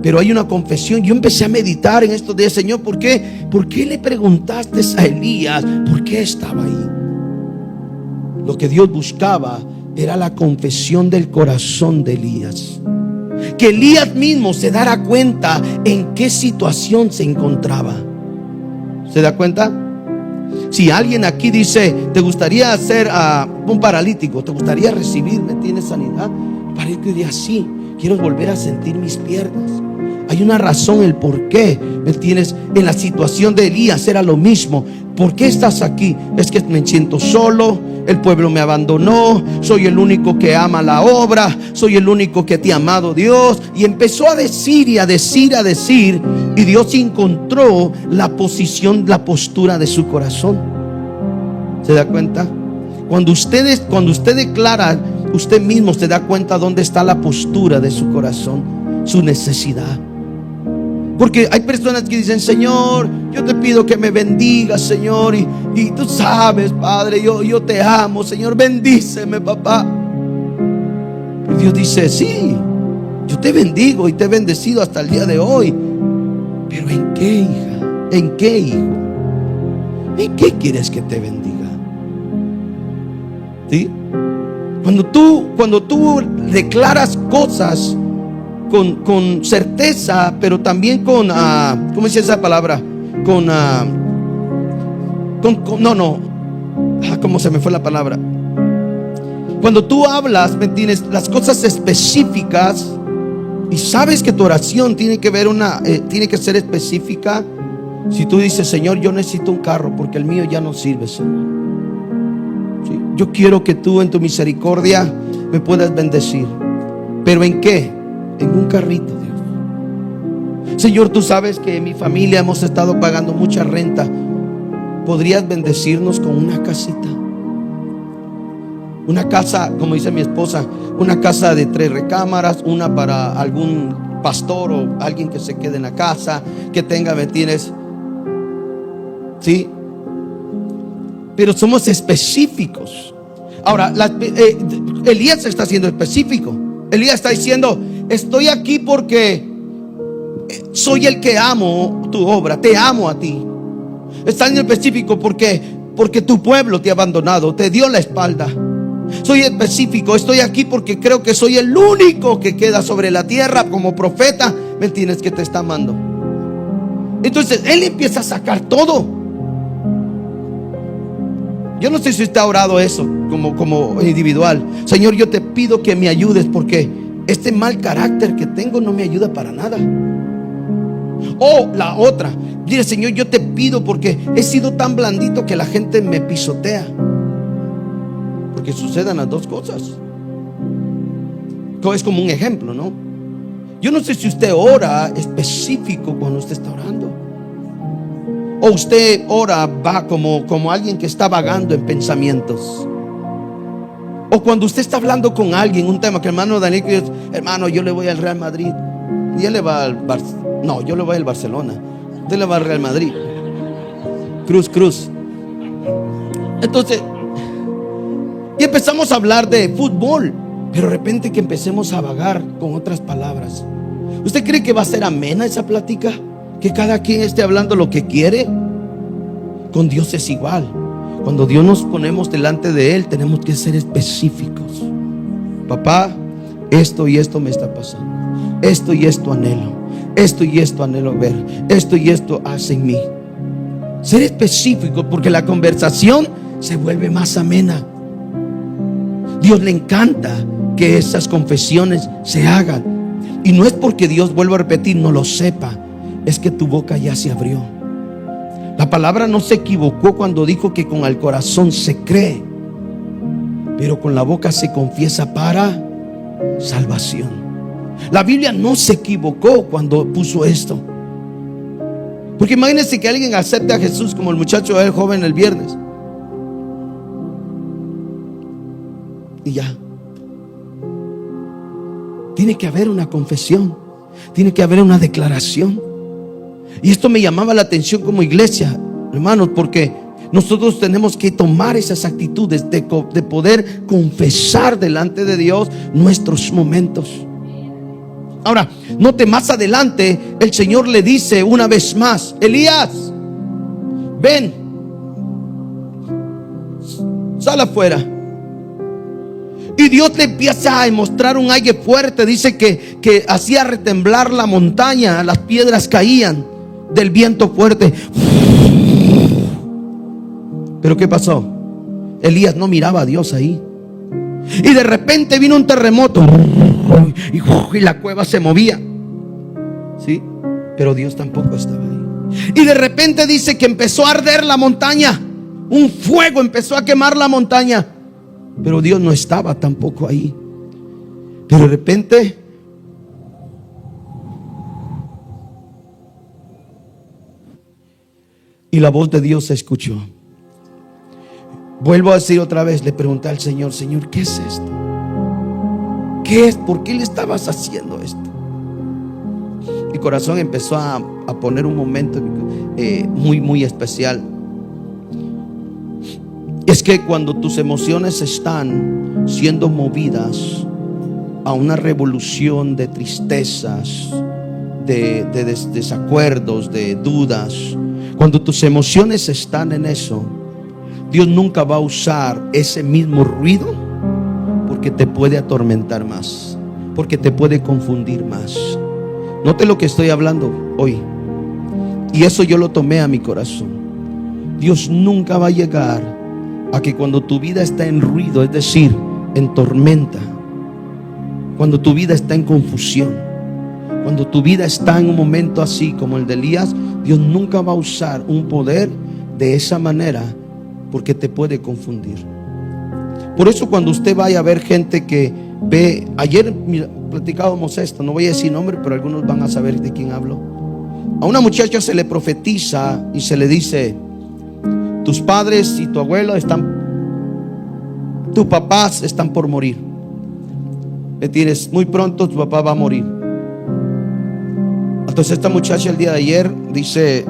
[SPEAKER 2] Pero hay una confesión. Yo empecé a meditar en estos días, Señor, ¿por qué? ¿Por qué le preguntaste a Elías por qué estaba ahí? Lo que Dios buscaba era la confesión del corazón de Elías. Que Elías mismo se dará cuenta en qué situación se encontraba. ¿Se da cuenta? Si alguien aquí dice, ¿te gustaría ser un paralítico? ¿Te gustaría recibir, me tienes sanidad? Para que diga, sí, quiero volver a sentir mis piernas. Hay una razón, el por qué, ¿me entiendes? En la situación de Elías era lo mismo. ¿Por qué estás aquí? Es que me siento solo, el pueblo me abandonó, soy el único que ama la obra, soy el único que te ha amado Dios. Y empezó a decir y a decir, y Dios encontró la posición, la postura de su corazón. ¿Se da cuenta? Cuando usted declara, usted mismo se da cuenta dónde está la postura de su corazón, su necesidad. Porque hay personas que dicen, Señor, yo te pido que me bendigas, Señor, y tú sabes, Padre, yo te amo, Señor, bendíceme, papá. Y Dios dice, sí, yo te bendigo y te he bendecido hasta el día de hoy. Pero ¿en qué, hija? ¿En qué, hijo? ¿En qué quieres que te bendiga? ¿Sí? Cuando tú declaras cosas con certeza, pero también con ¿cómo dice esa palabra? ¿Cómo se me fue la palabra? Cuando tú hablas, ¿me entiendes?, las cosas específicas, y sabes que tu oración tiene que ser específica, Si tú dices, Señor, yo necesito un carro porque el mío ya no sirve, Señor. ¿Sí? Yo quiero que tú en tu misericordia me puedas bendecir. ¿Pero en qué? En un carrito, Dios. Señor, tú sabes que en mi familia hemos estado pagando mucha renta. ¿Podrías bendecirnos con una casita? Una casa, como dice mi esposa, una casa de 3 recámaras, una para algún pastor o alguien que se quede en la casa, que tenga, ¿me entiendes? ¿Sí? Pero somos específicos. Ahora, Elías está siendo específico. Elías está diciendo, estoy aquí porque soy el que amo tu obra, te amo a ti. Está en específico porque tu pueblo te ha abandonado, te dio la espalda. Soy específico, estoy aquí porque creo que soy el único que queda sobre la tierra como profeta, ¿me entiendes? Que te está amando. Entonces él empieza a sacar todo. Yo no sé si usted ha orado eso como individual. Señor, yo te pido que me ayudes porque este mal carácter que tengo no me ayuda para nada. O la otra, dile, Señor, yo te pido porque he sido tan blandito que la gente me pisotea. Porque sucedan las dos cosas. Es como un ejemplo, ¿no? Yo no sé si usted ora específico cuando usted está orando, o usted ora va como alguien que está vagando en pensamientos. O cuando usted está hablando con alguien un tema, que hermano Daniel, que hermano, yo le voy al Real Madrid y él le va al no, yo le voy al Barcelona, usted le va al Real Madrid. Cruz. Entonces, y empezamos a hablar de fútbol, pero de repente que empecemos a vagar con otras palabras. ¿Usted cree que va a ser amena esa plática? Que cada quien esté hablando lo que quiere. Con Dios es igual. Cuando Dios nos ponemos delante de Él, tenemos que ser específicos. Papá, esto y esto me está pasando. Esto y esto anhelo. Esto y esto anhelo ver. Esto y esto hace en mí. Ser específico, porque la conversación se vuelve más amena. Dios le encanta que esas confesiones se hagan. Y no es porque Dios, vuelvo a repetir, no lo sepa. Es que tu boca ya se abrió. La palabra no se equivocó cuando dijo que con el corazón se cree, pero con la boca se confiesa para salvación. La Biblia no se equivocó cuando puso esto. Porque imagínense que alguien acepte a Jesús, como el muchacho el joven el viernes, y ya. Tiene que haber una confesión, tiene que haber una declaración. Y esto me llamaba la atención como iglesia, hermanos, porque nosotros tenemos que tomar esas actitudes de poder confesar delante de Dios nuestros momentos. Ahora, note más adelante, el Señor le dice una vez más: Elías, ven, sal afuera. Y Dios le empieza a mostrar un aire fuerte. Dice que hacía retemblar la montaña, las piedras caían del viento fuerte. Pero ¿qué pasó? Elías no miraba a Dios ahí. Y de repente vino un terremoto y la cueva se movía. ¿Sí? Pero Dios tampoco estaba ahí. Y de repente dice que empezó a arder la montaña. Un fuego empezó a quemar la montaña. Pero Dios no estaba tampoco ahí. Pero de repente y la voz de Dios se escuchó. Vuelvo a decir otra vez, le pregunté al Señor: Señor, ¿qué es esto? ¿Qué es? ¿Por qué le estabas haciendo esto? Mi corazón empezó a poner un momento muy especial. Es que cuando tus emociones están siendo movidas a una revolución de tristezas, de desacuerdos, de dudas, cuando tus emociones están en eso, Dios nunca va a usar ese mismo ruido, porque te puede atormentar más, porque te puede confundir más. Note lo que estoy hablando hoy, y eso yo lo tomé a mi corazón. Dios nunca va a llegar a que cuando tu vida está en ruido, es decir, en tormenta, cuando tu vida está en confusión, cuando tu vida está en un momento así como el de Elías, Dios nunca va a usar un poder de esa manera, porque te puede confundir. Por eso cuando usted vaya a ver gente que ve, ayer platicábamos esto, no voy a decir nombre, pero algunos van a saber de quién hablo. A una muchacha se le profetiza y se le dice: tus padres y tu abuelo tus papás están por morir. ¿Me entiendes? Muy pronto tu papá va a morir. Entonces esta muchacha el día de ayer dice: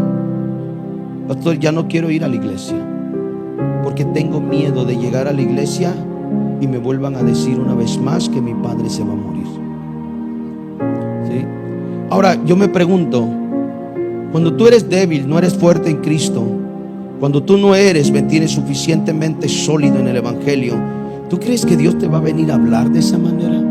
[SPEAKER 2] pastor, ya no quiero ir a la iglesia, porque tengo miedo de llegar a la iglesia y me vuelvan a decir una vez más que mi padre se va a morir. ¿Sí? Ahora yo me pregunto, cuando tú eres débil, no eres fuerte en Cristo, cuando tú no eres, me tienes suficientemente sólido en el evangelio, ¿tú crees que Dios te va a venir a hablar de esa manera?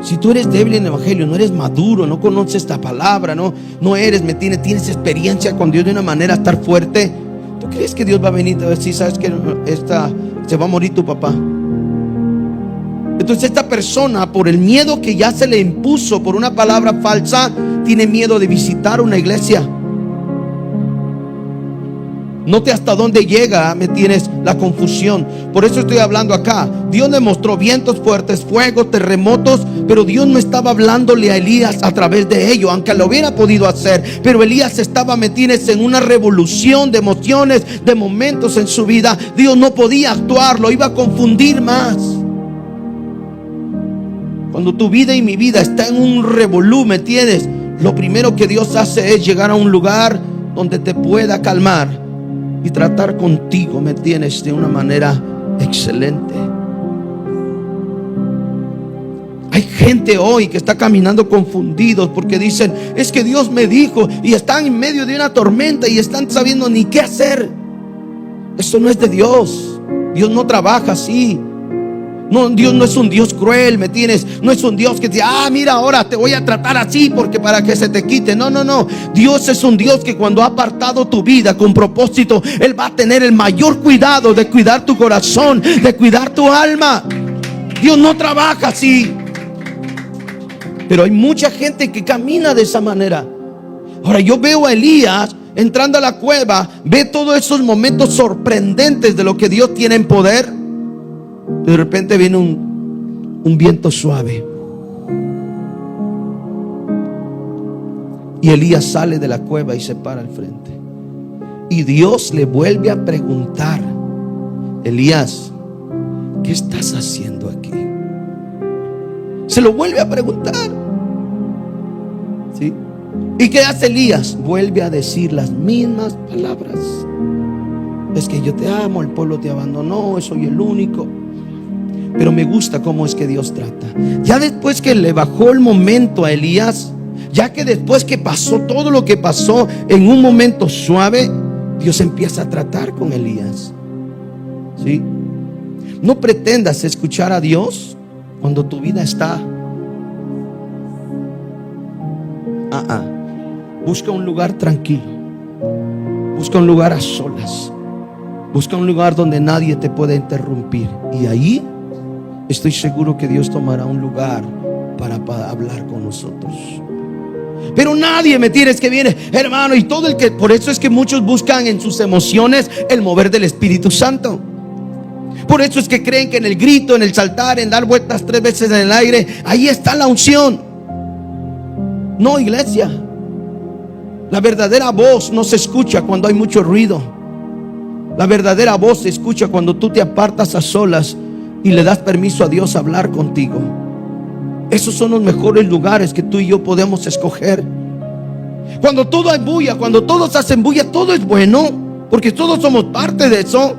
[SPEAKER 2] Si tú eres débil en el evangelio, no eres maduro, no conoces esta palabra, no eres, tienes experiencia con Dios de una manera estar fuerte, ¿tú crees que Dios va a venir a decir: sabes que se va a morir tu papá? Entonces esta persona, por el miedo que ya se le impuso por una palabra falsa, tiene miedo de visitar una iglesia. Note hasta dónde llega, me tienes la confusión. Por eso estoy hablando acá. Dios le mostró vientos fuertes, fuego, terremotos, pero Dios no estaba hablándole a Elías a través de ello, aunque lo hubiera podido hacer. Pero Elías estaba, me tienes, en una revolución de emociones, de momentos en su vida. Dios no podía actuar, lo iba a confundir más. Cuando tu vida y mi vida está en un revolú, me tienes, lo primero que Dios hace es llegar a un lugar donde te pueda calmar y tratar contigo, me tienes, de una manera excelente. Hay gente hoy que está caminando confundidos porque dicen: es que Dios me dijo, y están en medio de una tormenta y están sabiendo ni qué hacer. Eso no es de Dios. Dios no trabaja así. No, Dios no es un Dios cruel, ¿me tienes? No es un Dios que dice: mira, ahora te voy a tratar así porque para que se te quite. No. Dios es un Dios que cuando ha apartado tu vida con propósito, Él va a tener el mayor cuidado de cuidar tu corazón, de cuidar tu alma. Dios no trabaja así. Pero hay mucha gente que camina de esa manera. Ahora yo veo a Elías entrando a la cueva, ve todos esos momentos sorprendentes de lo que Dios tiene en poder. De repente viene un viento suave y Elías sale de la cueva y se para al frente, y Dios le vuelve a preguntar: Elías, ¿qué estás haciendo aquí? Se lo vuelve a preguntar. ¿Sí? ¿Y qué hace Elías? Vuelve a decir las mismas palabras: es que yo te amo, el pueblo te abandonó, soy el único. Pero me gusta cómo es que Dios trata. Ya después que le bajó el momento a Elías, ya que después que pasó todo lo que pasó en un momento suave, Dios empieza a tratar con Elías. ¿Sí? No pretendas escuchar a Dios cuando tu vida está. Busca un lugar tranquilo. Busca un lugar a solas. Busca un lugar donde nadie te pueda interrumpir. Y ahí estoy seguro que Dios tomará un lugar para hablar con nosotros. Pero nadie, me tienes, que viene, hermano, y todo el que, por eso es que muchos buscan en sus emociones el mover del Espíritu Santo. Por eso es que creen que en el grito, en el saltar, en dar vueltas 3 veces en el aire, ahí está la unción. No, iglesia. La verdadera voz no se escucha cuando hay mucho ruido. La verdadera voz se escucha cuando tú te apartas a solas y le das permiso a Dios a hablar contigo. Esos son los mejores lugares que tú y yo podemos escoger. Cuando todo es bulla, cuando todos hacen bulla, todo es bueno, porque todos somos parte de eso.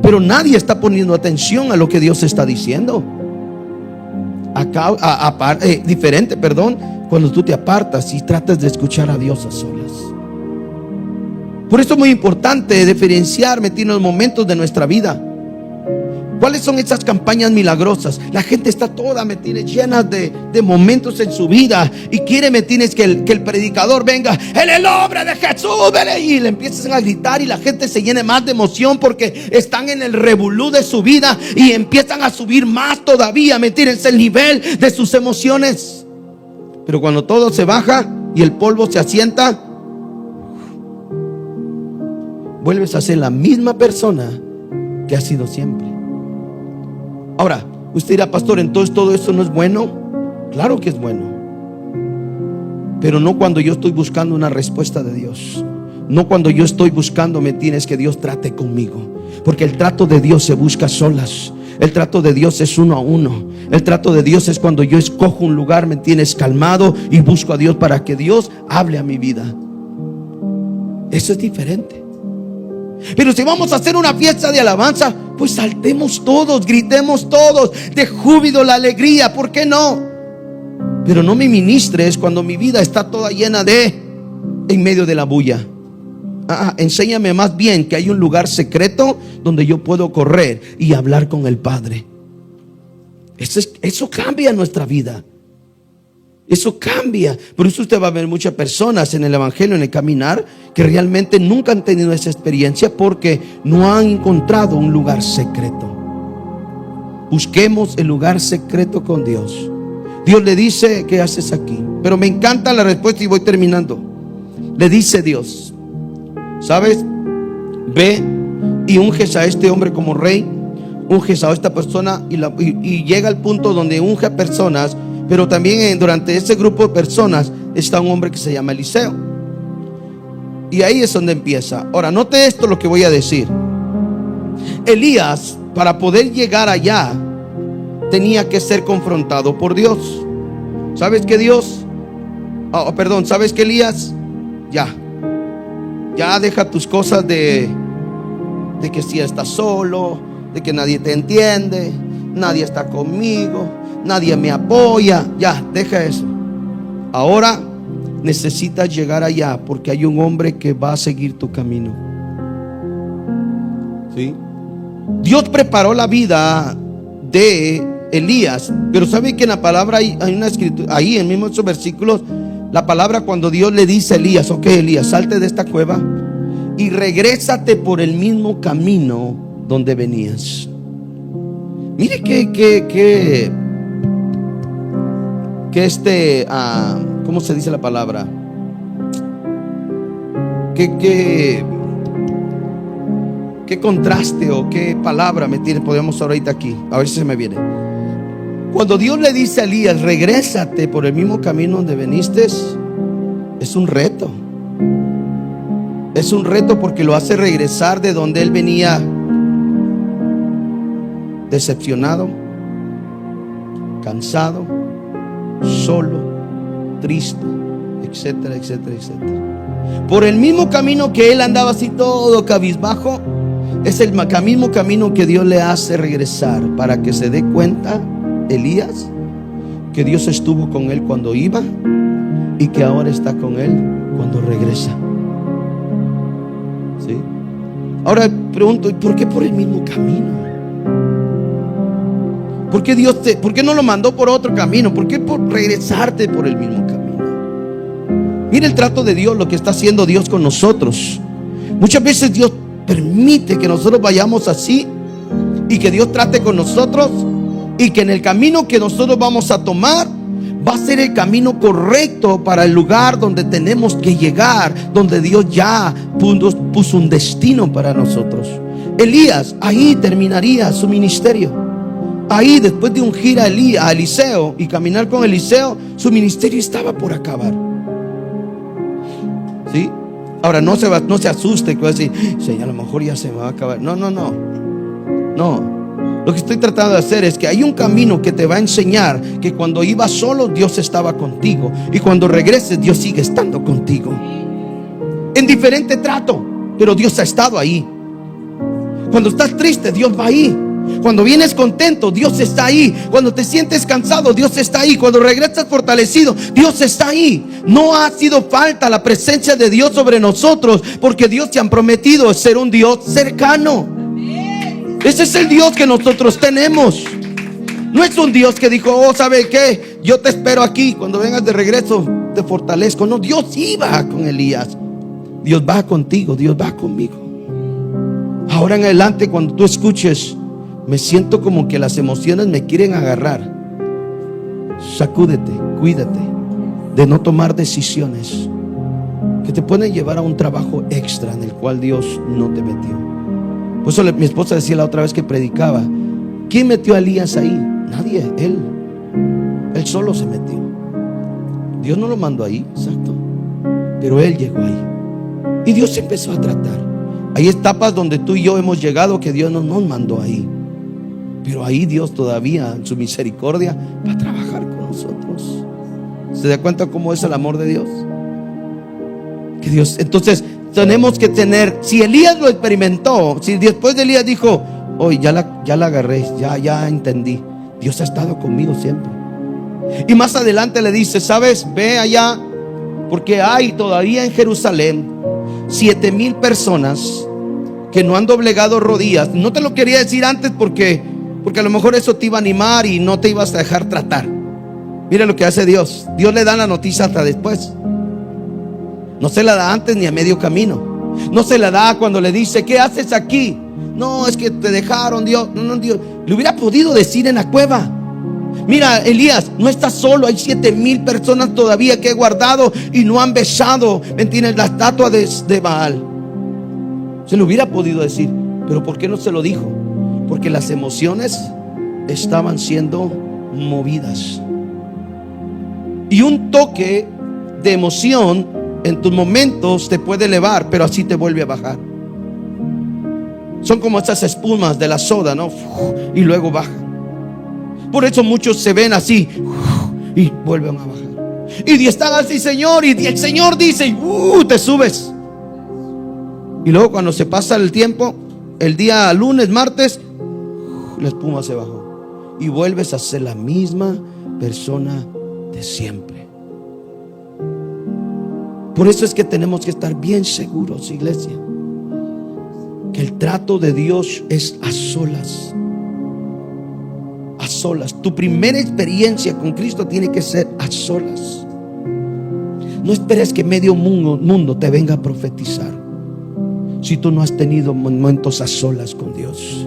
[SPEAKER 2] Pero nadie está poniendo atención a lo que Dios está diciendo. Diferente, cuando tú te apartas y tratas de escuchar a Dios a solas. Por eso es muy importante diferenciar, en los momentos de nuestra vida. ¿Cuáles son esas campañas milagrosas? La gente está toda, llena de momentos en su vida y quiere, que el predicador venga en el nombre de Jesús, y le empiezan a gritar y la gente se llene más de emoción porque están en el revolú de su vida y empiezan a subir más todavía, el nivel de sus emociones. Pero cuando todo se baja y el polvo se asienta, vuelves a ser la misma persona que has sido siempre. Ahora, usted dirá, pastor, entonces todo eso no es bueno. Claro que es bueno, pero no cuando yo estoy buscando una respuesta de Dios. No cuando yo estoy buscando, ¿me entiendes? Que Dios trate conmigo. Porque el trato de Dios se busca a solas. El trato de Dios es uno a uno. El trato de Dios es cuando yo escojo un lugar, ¿me entiendes? Calmado, y busco a Dios para que Dios hable a mi vida. Eso es diferente. Pero si vamos a hacer una fiesta de alabanza, pues saltemos todos, gritemos todos de júbilo, la alegría, ¿por qué no? Pero no me ministres cuando mi vida está toda llena en medio de la bulla. Enséñame más bien que hay un lugar secreto donde yo puedo correr y hablar con el Padre. Eso cambia nuestra vida. Eso cambia. Por eso usted va a ver muchas personas en el evangelio, en el caminar, que realmente nunca han tenido esa experiencia porque no han encontrado un lugar secreto. Busquemos el lugar secreto con Dios. Dios le dice, ¿qué haces aquí? Pero me encanta la respuesta y voy terminando. Le dice Dios, ¿sabes? Ve y unges a este hombre como rey, unges a esta persona y llega al punto donde unge a personas. Pero también durante ese grupo de personas está un hombre que se llama Eliseo. Y ahí es donde empieza. Ahora, note esto lo que voy a decir. Elías, para poder llegar allá, tenía que ser confrontado por Dios. ¿Sabes qué Dios? ¿Sabes qué Elías? Ya deja tus cosas de que si estás solo, de que nadie te entiende, nadie está conmigo, nadie me apoya. Ya, deja eso. Ahora necesitas llegar allá porque hay un hombre que va a seguir tu camino. ¿Sí? Dios preparó la vida de Elías, pero ¿sabe que en la palabra hay una escritura, ahí en mismo esos versículos, la palabra cuando Dios le dice a Elías, ok Elías, salte de esta cueva y regrésate por el mismo camino donde venías. Mire que ¿cómo se dice la palabra? ¿Qué contraste o qué palabra me tiene? Podemos ahorita aquí, a ver si se me viene. Cuando Dios le dice a Elías, regrésate por el mismo camino donde veniste, es un reto. Es un reto porque lo hace regresar de donde él venía decepcionado, cansado, solo, triste, etcétera, etcétera, etcétera. Por el mismo camino que él andaba así todo cabizbajo, es el mismo camino que Dios le hace regresar para que se dé cuenta Elías que Dios estuvo con él cuando iba y que ahora está con él cuando regresa. ¿Sí? Ahora pregunto, ¿por qué por el mismo camino? ¿Por qué no lo mandó por otro camino? ¿Por qué por regresarte por el mismo camino? Mira el trato de Dios, lo que está haciendo Dios con nosotros. Muchas veces Dios permite que nosotros vayamos así y que Dios trate con nosotros y que en el camino que nosotros vamos a tomar va a ser el camino correcto para el lugar donde tenemos que llegar, donde Dios ya puso un destino para nosotros. Elías ahí terminaría su ministerio. Ahí, después de ungir a Eliseo y caminar con Eliseo, su ministerio estaba por acabar. ¿Sí? Ahora no se asuste que va a decir, Señor, a lo mejor ya se me va a acabar. No. Lo que estoy tratando de hacer es que hay un camino que te va a enseñar que cuando ibas solo, Dios estaba contigo, y cuando regreses, Dios sigue estando contigo. En diferente trato, pero Dios ha estado ahí. Cuando estás triste, Dios va ahí. Cuando vienes contento, Dios está ahí. Cuando te sientes cansado, Dios está ahí. Cuando regresas fortalecido, Dios está ahí. No ha sido falta la presencia de Dios sobre nosotros, porque Dios te ha prometido ser un Dios cercano. Ese es el Dios que nosotros tenemos. No es un Dios que dijo, ¿sabe qué? Yo te espero aquí, cuando vengas de regreso te fortalezco. No, Dios iba con Elías. Dios va contigo, Dios va conmigo. Ahora en adelante, cuando tú escuches, me siento como que las emociones me quieren agarrar, sacúdete, cuídate. de no tomar decisiones que te pueden llevar a un trabajo extra en el cual Dios no te metió. Por eso mi esposa decía la otra vez que predicaba, ¿quién metió a Elías ahí? Nadie, él solo se metió. Dios no lo mandó ahí, exacto, pero él llegó ahí y Dios empezó a tratar. Hay etapas donde tú y yo hemos llegado que Dios no nos mandó ahí, pero ahí Dios todavía en su misericordia va a trabajar con nosotros. ¿Se da cuenta cómo es el amor de Dios? Que Dios, entonces tenemos que tener, si Elías lo experimentó, si después de Elías dijo, hoy ya la agarré, ya entendí, Dios ha estado conmigo siempre. Y más adelante le dice, ¿sabes? Ve allá, porque hay todavía en Jerusalén 7,000 personas que no han doblegado rodillas. No te lo quería decir antes porque a lo mejor eso te iba a animar y no te ibas a dejar tratar. Mira lo que hace Dios. Dios le da la noticia hasta después. No se la da antes ni a medio camino. No se la da cuando le dice, ¿qué haces aquí? No, es que te dejaron, Dios. No, Dios. Le hubiera podido decir en la cueva. Mira, Elías, no estás solo. Hay 7,000 personas todavía que he guardado y no han besado, ¿me entiendes?, la estatua de Baal. Se lo hubiera podido decir, pero ¿por qué no se lo dijo? Porque las emociones estaban siendo movidas. Y un toque de emoción en tus momentos te puede elevar, pero así te vuelve a bajar. Son como estas espumas de la soda, ¿no? Y luego bajan. Por eso muchos se ven así y vuelven a bajar. Y están así, Señor, y el Señor dice, te subes. Y luego cuando se pasa el tiempo, el día lunes, martes, la espuma se bajó y vuelves a ser la misma persona de siempre. Por eso es que tenemos que estar bien seguros, iglesia, que el trato de Dios es a solas. A solas. Tu primera experiencia con Cristo tiene que ser a solas. No esperes que medio mundo te venga a profetizar si tú no has tenido momentos a solas con Dios.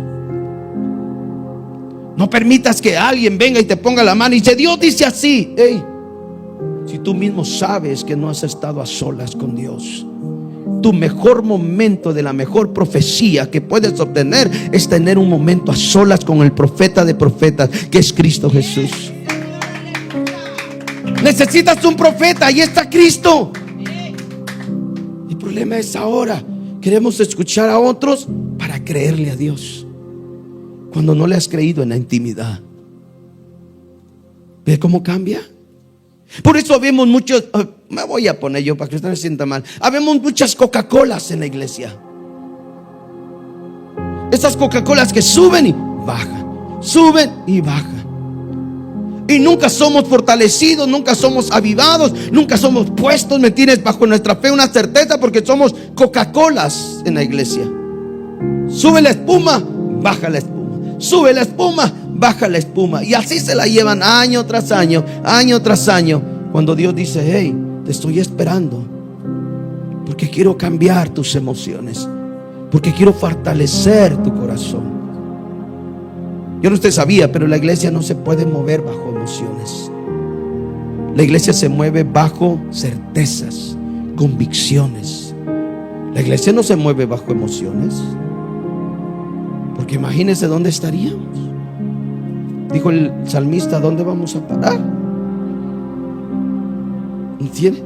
[SPEAKER 2] No permitas que alguien venga y te ponga la mano y dice, Dios dice así. Hey, si tú mismo sabes que no has estado a solas con Dios, tu mejor momento de la mejor profecía que puedes obtener es tener un momento a solas con el profeta de profetas, que es Cristo Jesús. Necesitas un profeta, ahí está Cristo. El problema es ahora queremos escuchar a otros para creerle a Dios, cuando no le has creído en la intimidad. ¿Ve cómo cambia? Por eso vemos muchos, me voy a poner yo para que usted no se sienta mal, habemos muchas Coca-Colas en la iglesia. Esas Coca-Colas que suben y bajan, suben y bajan. Y nunca somos fortalecidos, nunca somos avivados, nunca somos puestos, ¿me entiendes?, bajo nuestra fe una certeza, porque somos Coca-Colas en la iglesia. Sube la espuma, baja la espuma. Sube la espuma, baja la espuma. Y así se la llevan año tras año, año tras año. Cuando Dios dice, hey, te estoy esperando, porque quiero cambiar tus emociones, porque quiero fortalecer tu corazón. Yo no usted sabía, pero la iglesia no se puede mover bajo emociones. La iglesia se mueve bajo certezas, convicciones. La iglesia no se mueve bajo emociones, porque imagínese dónde estaríamos. Dijo el salmista, ¿dónde vamos a parar? ¿Entiende?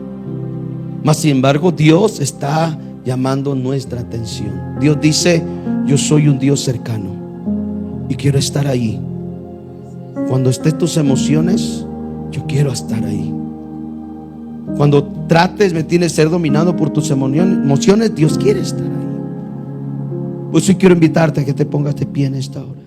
[SPEAKER 2] Mas sin embargo, Dios está llamando nuestra atención. Dios dice, yo soy un Dios cercano y quiero estar ahí. Cuando estén tus emociones, yo quiero estar ahí. Cuando trates, me tienes ser dominado por tus emociones, Dios quiere estar ahí. Pues hoy quiero invitarte a que te pongas de pie en esta hora.